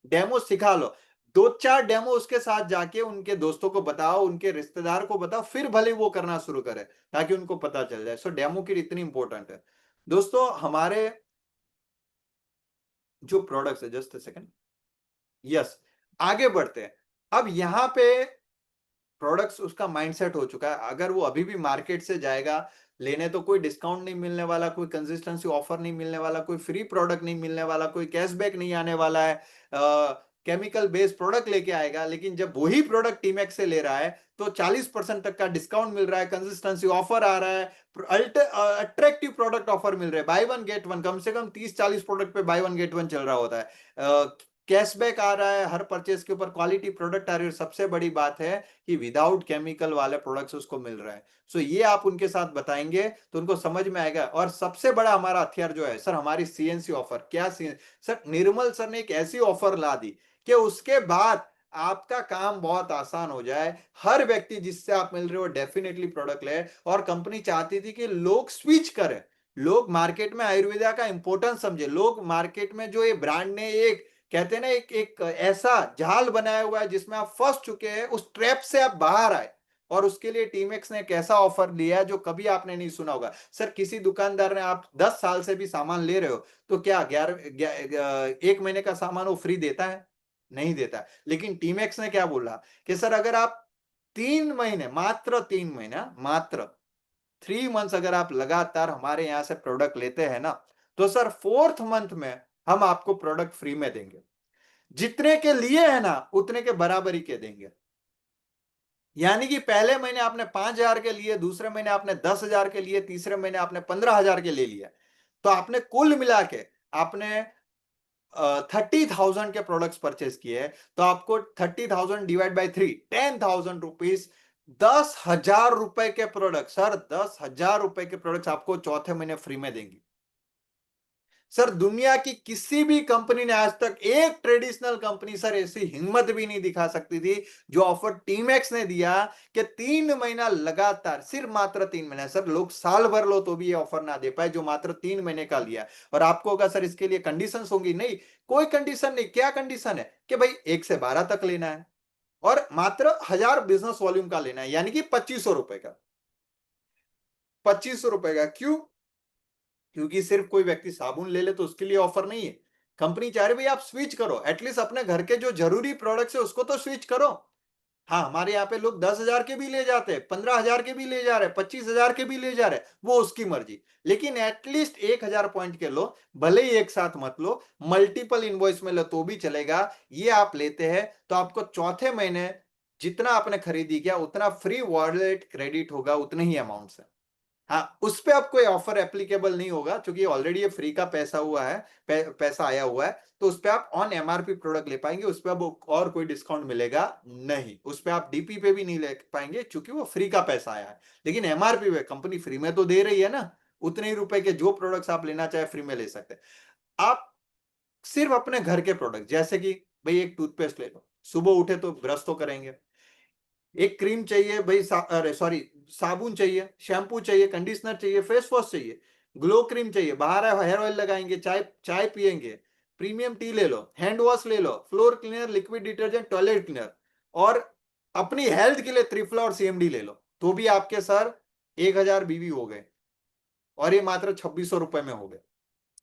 डेमो सिखा लो, 2-4 डेमो उसके साथ जाके उनके दोस्तों को बताओ, उनके रिश्तेदार को बताओ, फिर भले वो करना शुरू करे, ताकि उनको पता चल जाए। सो डेमो किट इतनी इंपॉर्टेंट है दोस्तों। हमारे जो प्रोडक्ट्स है, जस्ट अ सेकंड, यस, आगे बढ़ते हैं। अब यहाँ पे प्रोडक्ट्स उसका माइंडसेट हो चुका है, अगर वो अभी भी मार्केट से जाएगा लेने तो कोई डिस्काउंट नहीं मिलने वाला, कोई कंसिस्टेंसी ऑफर नहीं मिलने वाला, कोई फ्री प्रोडक्ट नहीं मिलने वाला, कोई कैशबैक नहीं आने वाला है, केमिकल बेस्ड प्रोडक्ट लेके आएगा। लेकिन जब वही प्रोडक्ट टीमैक्स से ले रहा है तो 40% तक का डिस्काउंट मिल रहा है, कंसिस्टेंसी ऑफर आ रहा है, अट्रैक्टिव प्रोडक्ट ऑफर मिल रहे हैं, बाय वन गेट वन, कम से कम 30-40 प्रोडक्ट पे बाय वन गेट वन चल रहा होता है, कैशबैक आ रहा है हर परचेज के ऊपर, क्वालिटी प्रोडक्ट आ रही है, सबसे बड़ी बात है कि विदाउट केमिकल वाले प्रोडक्ट्स उसको मिल रहा है। सो ये आप उनके साथ बताएंगे तो उनको समझ में आएगा। और सबसे बड़ा हमारा हथियार जो है सर, हमारी सीएनसी ऑफर। क्या सर, निर्मल सर ने एक ऐसी ऑफर ला दी कि उसके बाद आपका काम बहुत आसान हो जाए। हर व्यक्ति जिससे आप मिल रहे हो डेफिनेटली प्रोडक्ट ले, और कंपनी चाहती थी कि लोग स्विच करें, लोग मार्केट में आयुर्वेदा का इंपॉर्टेंस समझे, लोग मार्केट में जो ये ब्रांड ने एक कहते हैं ना एक एक ऐसा जाल बनाया हुआ है जिसमें आप फंस चुके हैं, उस ट्रैप से आप बाहर आए। और उसके लिए टीमेक्स ने कैसा ऑफर दिया है जो कभी आपने नहीं सुना होगा। सर किसी दुकानदार ने, आप 10 साल से भी सामान ले रहे हो तो क्या 1 महीने का सामान वो फ्री देता है? नहीं देता। लेकिन टीमेक्स ने क्या बोला कि सर अगर आप 3 महीने, मात्र 3 महीना, मात्र 3 मंथ्स अगर आप लगातार हमारे यहां से प्रोडक्ट लेते हैं ना, तो सर 4th मंथ में हम आपको प्रोडक्ट फ्री में देंगे। जितने के लिए है ना उतने के बराबरी के देंगे। यानी कि पहले महीने आपने 5,000 के लिए, दूसरे महीने आपने 10,000 के लिए, तीसरे महीने आपने 15,000 के ले लिया, तो आपने कुल मिला के आपने 30,000 के प्रोडक्ट्स परचेस किए, तो आपको 30,000 डिवाइड बाई 3, 10,000 रुपीज, 10,000 रुपए के प्रोडक्ट, सर 10,000 रुपए के प्रोडक्ट्स आपको चौथे महीने फ्री में देंगी। सर दुनिया की किसी भी कंपनी ने आज तक, एक ट्रेडिशनल कंपनी सर ऐसी हिम्मत भी नहीं दिखा सकती थी जो ऑफर टीमैक्स ने दिया कि 3 महीना लगातार, सिर्फ मात्र 3 महीना, सर लोग साल भर लो तो भी ये ऑफर ना दे पाए जो मात्र 3 महीने का लिया। और आपको होगा सर इसके लिए कंडीशंस होंगी, नहीं कोई कंडीशन नहीं। क्या कंडीशन है कि भाई 1 से 12 तक लेना है और मात्र 1,000 बिजनेस वॉल्यूम का लेना है, यानी कि 2500 रुपए का। 2500 रुपए का क्यों? क्योंकि सिर्फ कोई व्यक्ति साबुन ले ले तो उसके लिए ऑफर नहीं है। कंपनी चाह रही भाई आप स्विच करो, एटलीस्ट अपने घर के जो जरूरी प्रोडक्ट्स है उसको तो स्विच करो। हाँ, हमारे यहाँ पे लोग 10,000 के भी ले जाते हैं, 15,000 के भी ले जा रहे हैं, 25,000 के भी ले जा रहे हैं, वो उसकी मर्जी। लेकिन एटलीस्ट 1,000 पॉइंट के लो, भले ही एक साथ मत लो, मल्टीपल इनवॉइस में लो तो भी चलेगा। ये आप लेते हैं तो आपको चौथे महीने जितना आपने खरीदी किया उतना फ्री वॉलेट क्रेडिट होगा, उतने ही अमाउंट से। हाँ, उस पे अब कोई ऑफर एप्लीकेबल नहीं होगा क्योंकि ऑलरेडी ये फ्री का पैसा हुआ है, पैसा आया हुआ है। तो उस पे आप ऑन एमआरपी प्रोडक्ट ले पाएंगे, उस पे अब और कोई डिस्काउंट मिलेगा नहीं। उस पे आप डीपी पे भी नहीं ले पाएंगे क्योंकि वो फ्री का पैसा आया है। लेकिन एमआरपी पे कंपनी फ्री में तो दे रही है ना, उतने ही रुपए के जो प्रोडक्ट्स आप लेना चाहे फ्री में ले सकते हैं आप। सिर्फ अपने घर के प्रोडक्ट, जैसे कि भाई एक टूथपेस्ट ले लो, सुबह उठे तो ब्रश तो करेंगे, एक क्रीम चाहिए भाई, अरे सॉरी, साबुन चाहिए, शैम्पू चाहिए, कंडीशनर चाहिए, फेस वॉश चाहिए, ग्लो क्रीम चाहिए, बाहर हेयर ऑयल लगाएंगे, चाय चाय पियेंगे, प्रीमियम टी ले लो, हैंड वॉश ले लो, floor cleaner, liquid detergent, toilet cleaner, और अपनी हेल्थ के लिए त्रिफला और सीएमडी ले लो, तो भी आपके सर 1,000 बीवी हो गए। और ये मात्र 2,600 रुपए में हो गए।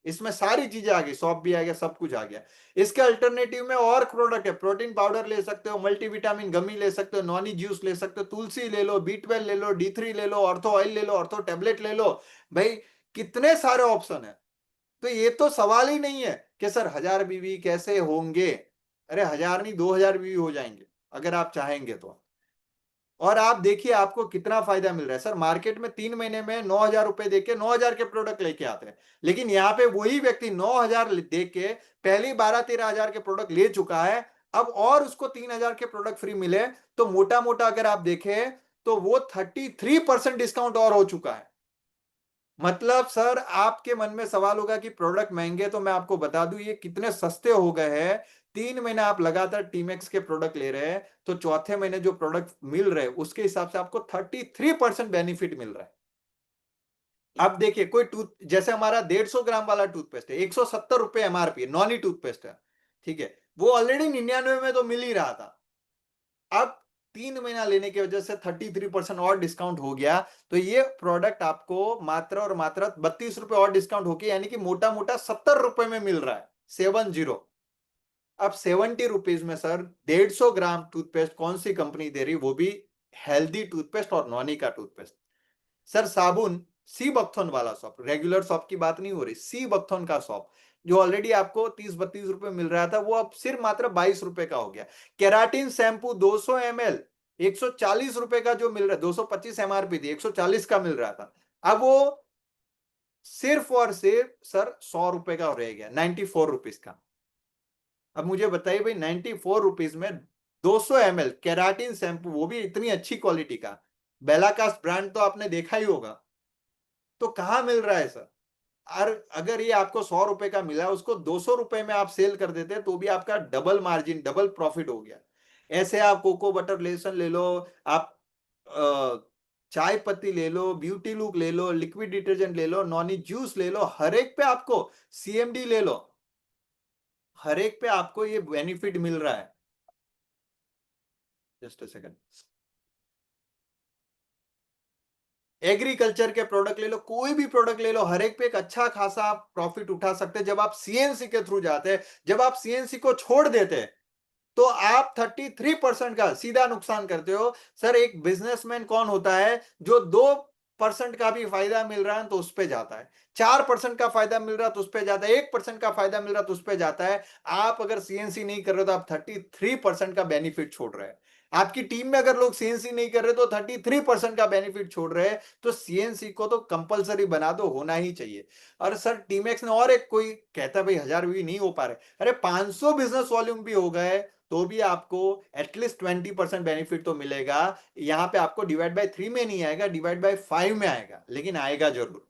इसमें सारी चीजें आ गई, सॉप भी आ गया, सब कुछ आ गया। इसके अल्टरनेटिव में और प्रोडक्ट है, प्रोटीन पाउडर ले सकते हो, मल्टीविटामिन गमी ले सकते हो, नॉनी जूस ले सकते हो, तुलसी ले लो, B12 ले लो, D3 ले लो, ऑर्थो ऑयल ले लो, ऑर्थो टेबलेट ले लो। भाई कितने सारे ऑप्शन है। तो ये तो सवाल ही नहीं है कि सर 1,000 बीवी कैसे होंगे। अरे 1,000 नहीं, 2,000 बीवी हो जाएंगे अगर आप चाहेंगे तो। और आप देखिए आपको कितना फायदा मिल रहा है। सर मार्केट में 3 महीने में 9,000 रुपए देके 9,000 के प्रोडक्ट लेके आते हैं, लेकिन यहाँ पे वही व्यक्ति 9,000 दे के पहले 12-13 हजार के प्रोडक्ट ले चुका है, अब और उसको 3,000 के प्रोडक्ट फ्री मिले, तो मोटा मोटा अगर आप देखें तो वो 33% डिस्काउंट और हो चुका है। मतलब सर आपके मन में सवाल होगा कि प्रोडक्ट महंगे, तो मैं आपको बता दूं ये कितने सस्ते हो गए हैं। 3 महीने आप लगातार टीमेक्स के प्रोडक्ट ले रहे हैं तो चौथे महीने जो प्रोडक्ट मिल रहे हैं उसके हिसाब से आपको 33% बेनिफिट मिल रहा है। अब देखिए कोई टूथ, जैसे हमारा 150 ग्राम वाला टूथपेस्ट है, 170 रुपए एमआरपी, नॉनी टूथपेस्ट है, ठीक है, वो ऑलरेडी 99 में तो मिल ही रहा था। अब 3 महीना लेने की वजह से 33% और डिस्काउंट हो गया, तो ये प्रोडक्ट आपको मात्र और मात्र 32 रुपए और डिस्काउंट होके, यानी कि मोटा मोटा 70 रुपए में मिल रहा है, 70। अब 70 रुपीज में सर 150 ग्राम टूथपेस्ट कौन सी कंपनी दे रही, वो भी हेल्दी टूथपेस्ट और नॉनी का टूथपेस्ट। सर साबुन सी बक्थोन वाला सॉप, रेगुलर सॉप की बात नहीं हो रही, सी बक्थोन का सॉप जो ऑलरेडी आपको 30-32 रुपए मिल रहा था, वो अब सिर्फ मात्र 22 रुपए का हो गया। केराटिन शैम्पू 200 ml 140 रुपए का जो मिल रहा है, 225 एमआरपी थी, 140 का मिल रहा था, अब वो सिर्फ और सिर्फ सर 100 रुपए का रह गया, 94 रुपीज का। अब मुझे बताइए भाई 94 रुपीज में 200 ml केराटिन शैम्पू, वो भी इतनी अच्छी क्वालिटी का, बेलाकास्ट ब्रांड तो आपने देखा ही होगा, तो कहां मिल रहा है सर। और अगर ये आपको 100 रुपए का मिला, उसको 200 रुपए में आप सेल कर देते तो भी आपका डबल मार्जिन, डबल प्रॉफिट हो गया। ऐसे आप कोको बटर लेसन ले लो, आप चाय पत्ती ले लो, ब्यूटी लूक ले लो, लिक्विड डिटर्जेंट ले लो, नॉनी जूस ले लो, हर एक पे आपको, सीएमडी ले लो, हर एक पे आपको ये बेनिफिट मिल रहा है। Just a second. एग्रीकल्चर के प्रोडक्ट ले लो, कोई भी प्रोडक्ट ले लो, हर एक पे एक अच्छा खासा आप प्रॉफिट उठा सकते हैं जब आप सीएनसी के थ्रू जाते हैं। जब आप सीएनसी को छोड़ देते हैं तो आप 33% का सीधा नुकसान करते हो। सर एक बिजनेसमैन कौन होता है जो 2% का भी फायदा मिल रहा है तो उस पे जाता है, 4% का फायदा मिल रहा है तो उस पे जाता है, 1% का फायदा मिल रहा है तो उस पे जाता है। आप अगर सीएनसी नहीं कर रहे तो आप 33% का बेनिफिट छोड़ रहे हैं। आपकी टीम में अगर लोग सीएनसी नहीं कर रहे तो 33% का बेनिफिट छोड़ रहे हैं। तो सीएनसी को तो कंपलसरी बना दो, होना ही चाहिए। और सर टीमैक्स ने और एक कोई कहता है भाई 1000 भी नहीं हो पा रहे, अरे 500 बिजनेस वॉल्यूम भी हो गए तो भी आपको एटलीस्ट 20% बेनिफिट तो मिलेगा। यहां पे आपको डिवाइड बाय 3 में नहीं आएगा, डिवाइड बाय 5 में आएगा, लेकिन आएगा जरूर।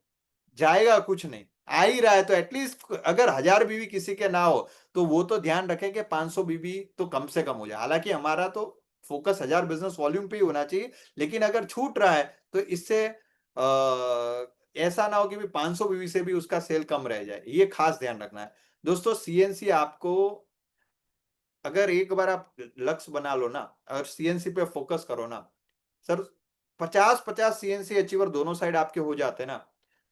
जाएगा कुछ नहीं, आ ही रहा है तो एटलीस्ट अगर 1000 बीवी किसी के ना हो तो वो तो ध्यान रखे कि 500 बीवी तो कम से कम हो जाए। हालांकि हमारा तो फोकस 1000 बिजनेस वॉल्यूम पे ही होना चाहिए, लेकिन अगर छूट रहा है तो इससे ऐसा ना हो कि भी 500 बीवी से भी उसका सेल कम रह जाए, ये खास ध्यान रखना है। दोस्तों सीएनसी आपको, अगर एक बार आप लक्ष्य बना लो ना और सीएनसी पे फोकस करो ना, सर 50-50 सीएनसी अचीवर दोनों साइड आपके हो जाते हैं ना,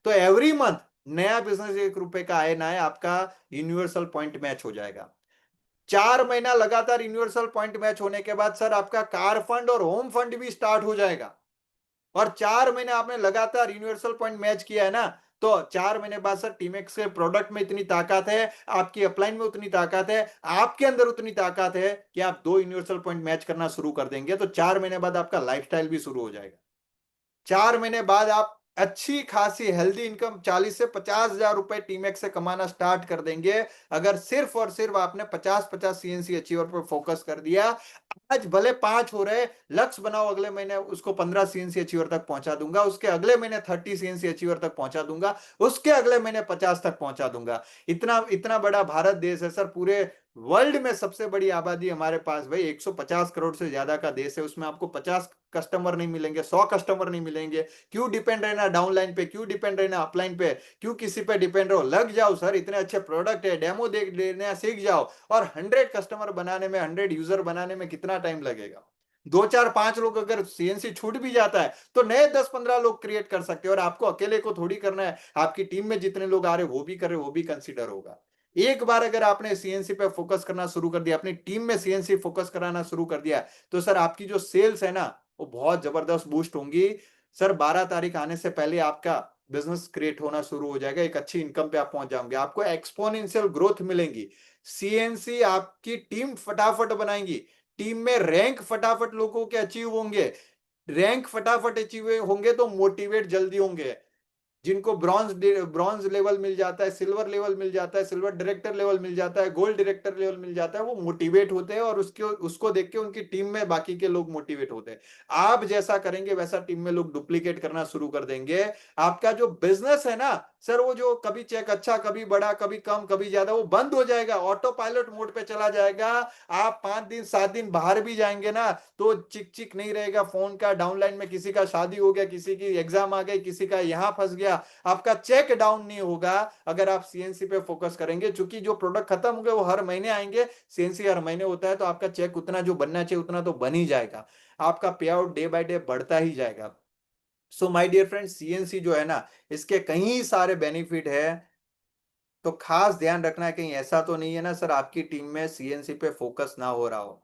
तो एवरी मंथ नया बिजनेस 1 रुपए का आए ना आए आपका यूनिवर्सल पॉइंट मैच हो जाएगा। 4 महीना लगातार यूनिवर्सल पॉइंट मैच होने के बाद सर आपका कार फंड और होम फंड भी स्टार्ट हो जाएगा। और 4 महीने आपने लगातार यूनिवर्सल पॉइंट मैच किया है ना, तो 4 महीने बाद सर टीमेक्स के प्रोडक्ट में इतनी ताकत है, आपकी अपलाइन में उतनी ताकत है, आपके अंदर उतनी ताकत है कि आप 2 यूनिवर्सल पॉइंट मैच करना शुरू कर देंगे तो 4 महीने बाद आपका लाइफस्टाइल भी शुरू हो जाएगा। 4 महीने बाद आप अच्छी खासी हेल्दी इनकम 40 से 50 हजार रुपए टीमैक्स से कमाना स्टार्ट कर देंगे। अगर सिर्फ और सिर्फ आपने 50-50 सीएनसी अचीवर पर फोकस कर दिया। आज भले 5 हो रहे, लक्ष्य बनाओ अगले महीने उसको 15 सीएनसी अचीवर तक पहुंचा दूंगा, उसके अगले महीने 30 सीएनसी अचीवर तक पहुंचा दूंगा, उसके अगले महीने 50 तक पहुंचा दूंगा। इतना इतना बड़ा भारत देश है सर, पूरे वर्ल्ड में सबसे बड़ी आबादी हमारे पास भाई 150 करोड़ से ज्यादा का देश है, उसमें आपको 50 कस्टमर नहीं मिलेंगे, 100 कस्टमर नहीं मिलेंगे। क्यों डिपेंड रहना डाउनलाइन पे, क्यों डिपेंड रहना अपलाइन पे, क्यों किसी पे डिपेंड रहो। लग जाओ सर, इतने अच्छे प्रोडक्ट है, डेमो देख लेना सीख जाओ। और 100 कस्टमर बनाने में, 100 यूजर बनाने में कितना टाइम लगेगा? 2 4 5 लोग अगर सीएनसी छूट भी जाता है तो नए 10 15 लोग क्रिएट कर सकते हैं। और आपको अकेले को थोड़ी करना है, आपकी टीम में जितने लोग आ रहे वो भी कर रहे, वो भी कंसिडर होगा। एक बार अगर आपने सीएनसी पे फोकस करना शुरू कर दिया, अपनी टीम में सीएनसी फोकस कराना शुरू कर दिया, तो सर आपकी जो सेल्स है ना वो बहुत जबरदस्त बूस्ट होंगी। सर 12 तारीख आने से पहले आपका बिजनेस क्रिएट होना शुरू हो जाएगा, एक अच्छी इनकम पे आप पहुंच जाओगे, आपको एक्सपोनेंशियल ग्रोथ मिलेंगी। सीएनसी आपकी टीम फटाफट बनाएंगी, टीम में रैंक फटाफट लोगों के अचीव होंगे, रैंक फटाफट अचीव होंगे तो मोटिवेट जल्दी होंगे। जिनको ब्रॉन्ज लेवल मिल जाता है, सिल्वर लेवल मिल जाता है, सिल्वर डायरेक्टर लेवल मिल जाता है, गोल्ड डायरेक्टर लेवल मिल जाता है, वो मोटिवेट होते हैं और उसके उसको देख के उनकी टीम में बाकी के लोग मोटिवेट होते हैं। आप जैसा करेंगे वैसा टीम में लोग डुप्लीकेट करना शुरू कर देंगे। आपका जो बिजनेस है ना सर, वो जो कभी चेक अच्छा, कभी बड़ा, कभी कम, कभी ज्यादा, वो बंद हो जाएगा, ऑटो पायलट मोड पे चला जाएगा। आप 5 दिन 7 दिन बाहर भी जाएंगे ना तो चिक चिक नहीं रहेगा फोन का, डाउनलाइन में किसी का शादी हो गया, किसी की एग्जाम आ गई, किसी का यहां फंस गया, आपका चेक डाउन नहीं होगा अगर आप सीएनसी पे फोकस करेंगे। क्योंकि जो प्रोडक्ट खत्म हो गए वो हर महीने आएंगे, सीएनसी हर महीने होता है तो आपका चेक उतना जो बनना चाहिए उतना तो बन ही जाएगा, आपका पे आउट डे बाय डे बढ़ता ही जाएगा। So my dear friend, CNC जो है ना इसके कई सारे बेनिफिट है, तो खास ध्यान रखना है कहीं ऐसा तो नहीं है ना सर आपकी टीम में सीएनसी पे फोकस ना हो रहा हो।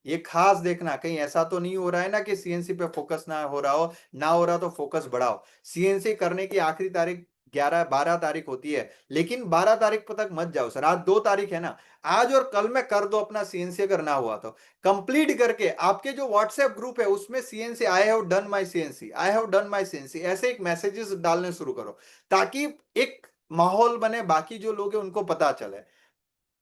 ये खास देखना कहीं ऐसा तो नहीं हो रहा है ना कि सीएनसी पे फोकस ना हो रहा हो, ना हो रहा तो फोकस बढ़ाओ। सीएनसी करने की आखिरी तारीख 11 12 तारीख होती है, लेकिन 12 तारीख तक मत जाओ सर, आज 2 तारीख है ना, आज और कल में कर दो अपना सीएनसी अगर ना हुआ तो। कंप्लीट करके आपके जो व्हाट्सएप ग्रुप है उसमें CNC, I have done my CNC, I have done my CNC, ऐसे एक मैसेजेस डालने शुरू करो ताकि एक माहौल बने, बाकी जो लोग हैं उनको पता चले।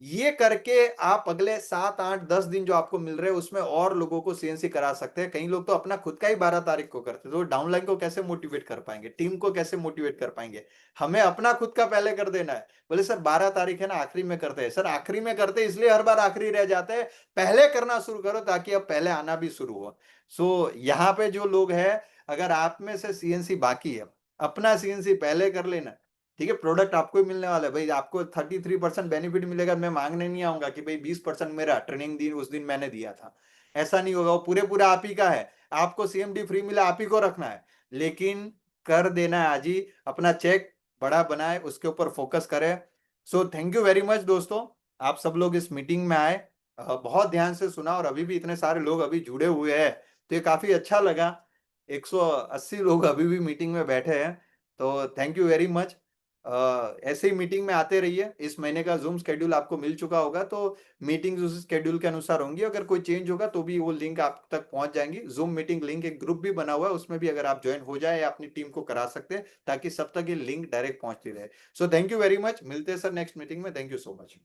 ये करके आप अगले 7 8 10 दिन जो आपको मिल रहे हैं उसमें और लोगों को सीएनसी करा सकते हैं। कई लोग तो अपना खुद का ही 12 तारीख को करते हैं, तो डाउनलाइन को कैसे मोटिवेट कर पाएंगे, टीम को कैसे मोटिवेट कर पाएंगे? हमें अपना खुद का पहले कर देना है। बोले सर 12 तारीख है ना आखिरी में करते हैं, सर आखिरी में करते हैं इसलिए हर बार आखिरी रह जाते हैं, पहले करना शुरू करो ताकि अब पहले आना भी शुरू हो। सो यहाँ पे जो लोग हैं, अगर आप में से सीएनसी बाकी है, अपना सीएनसी पहले कर लेना। ठीक है, प्रोडक्ट आपको ही मिलने वाला है भाई, आपको 33% बेनिफिट मिलेगा, मैं मांगने नहीं आऊंगा कि भाई 20% मेरा ट्रेनिंग दी उस दिन मैंने दिया था, ऐसा नहीं होगा, वो पूरे पूरा आप ही का है। आपको सीएमडी फ्री मिला, आप ही को रखना है, लेकिन कर देना है आज ही, अपना चेक बड़ा बनाए, उसके ऊपर फोकस करें। So thank you very much दोस्तों, आप सब लोग इस मीटिंग में आए, बहुत ध्यान से सुना, और अभी भी इतने सारे लोग अभी जुड़े हुए हैं, तो ये काफी अच्छा लगा। 180 लोग अभी भी मीटिंग में बैठे हैं, तो थैंक यू वेरी मच। ऐसे ही मीटिंग में आते रहिए। इस महीने का जूम स्केड्यूल आपको मिल चुका होगा, तो मीटिंग्स उस स्केड्यूल के अनुसार होंगी, अगर कोई चेंज होगा तो भी वो लिंक आप तक पहुंच जाएंगी। जूम मीटिंग लिंक एक ग्रुप भी बना हुआ है, उसमें भी अगर आप ज्वाइन हो जाए या अपनी टीम को करा सकते हैं, ताकि सब तक ये लिंक डायरेक्ट पहुंचती रहे। So thank you very much, मिलते हैं सर नेक्स्ट मीटिंग में। Thank you so much.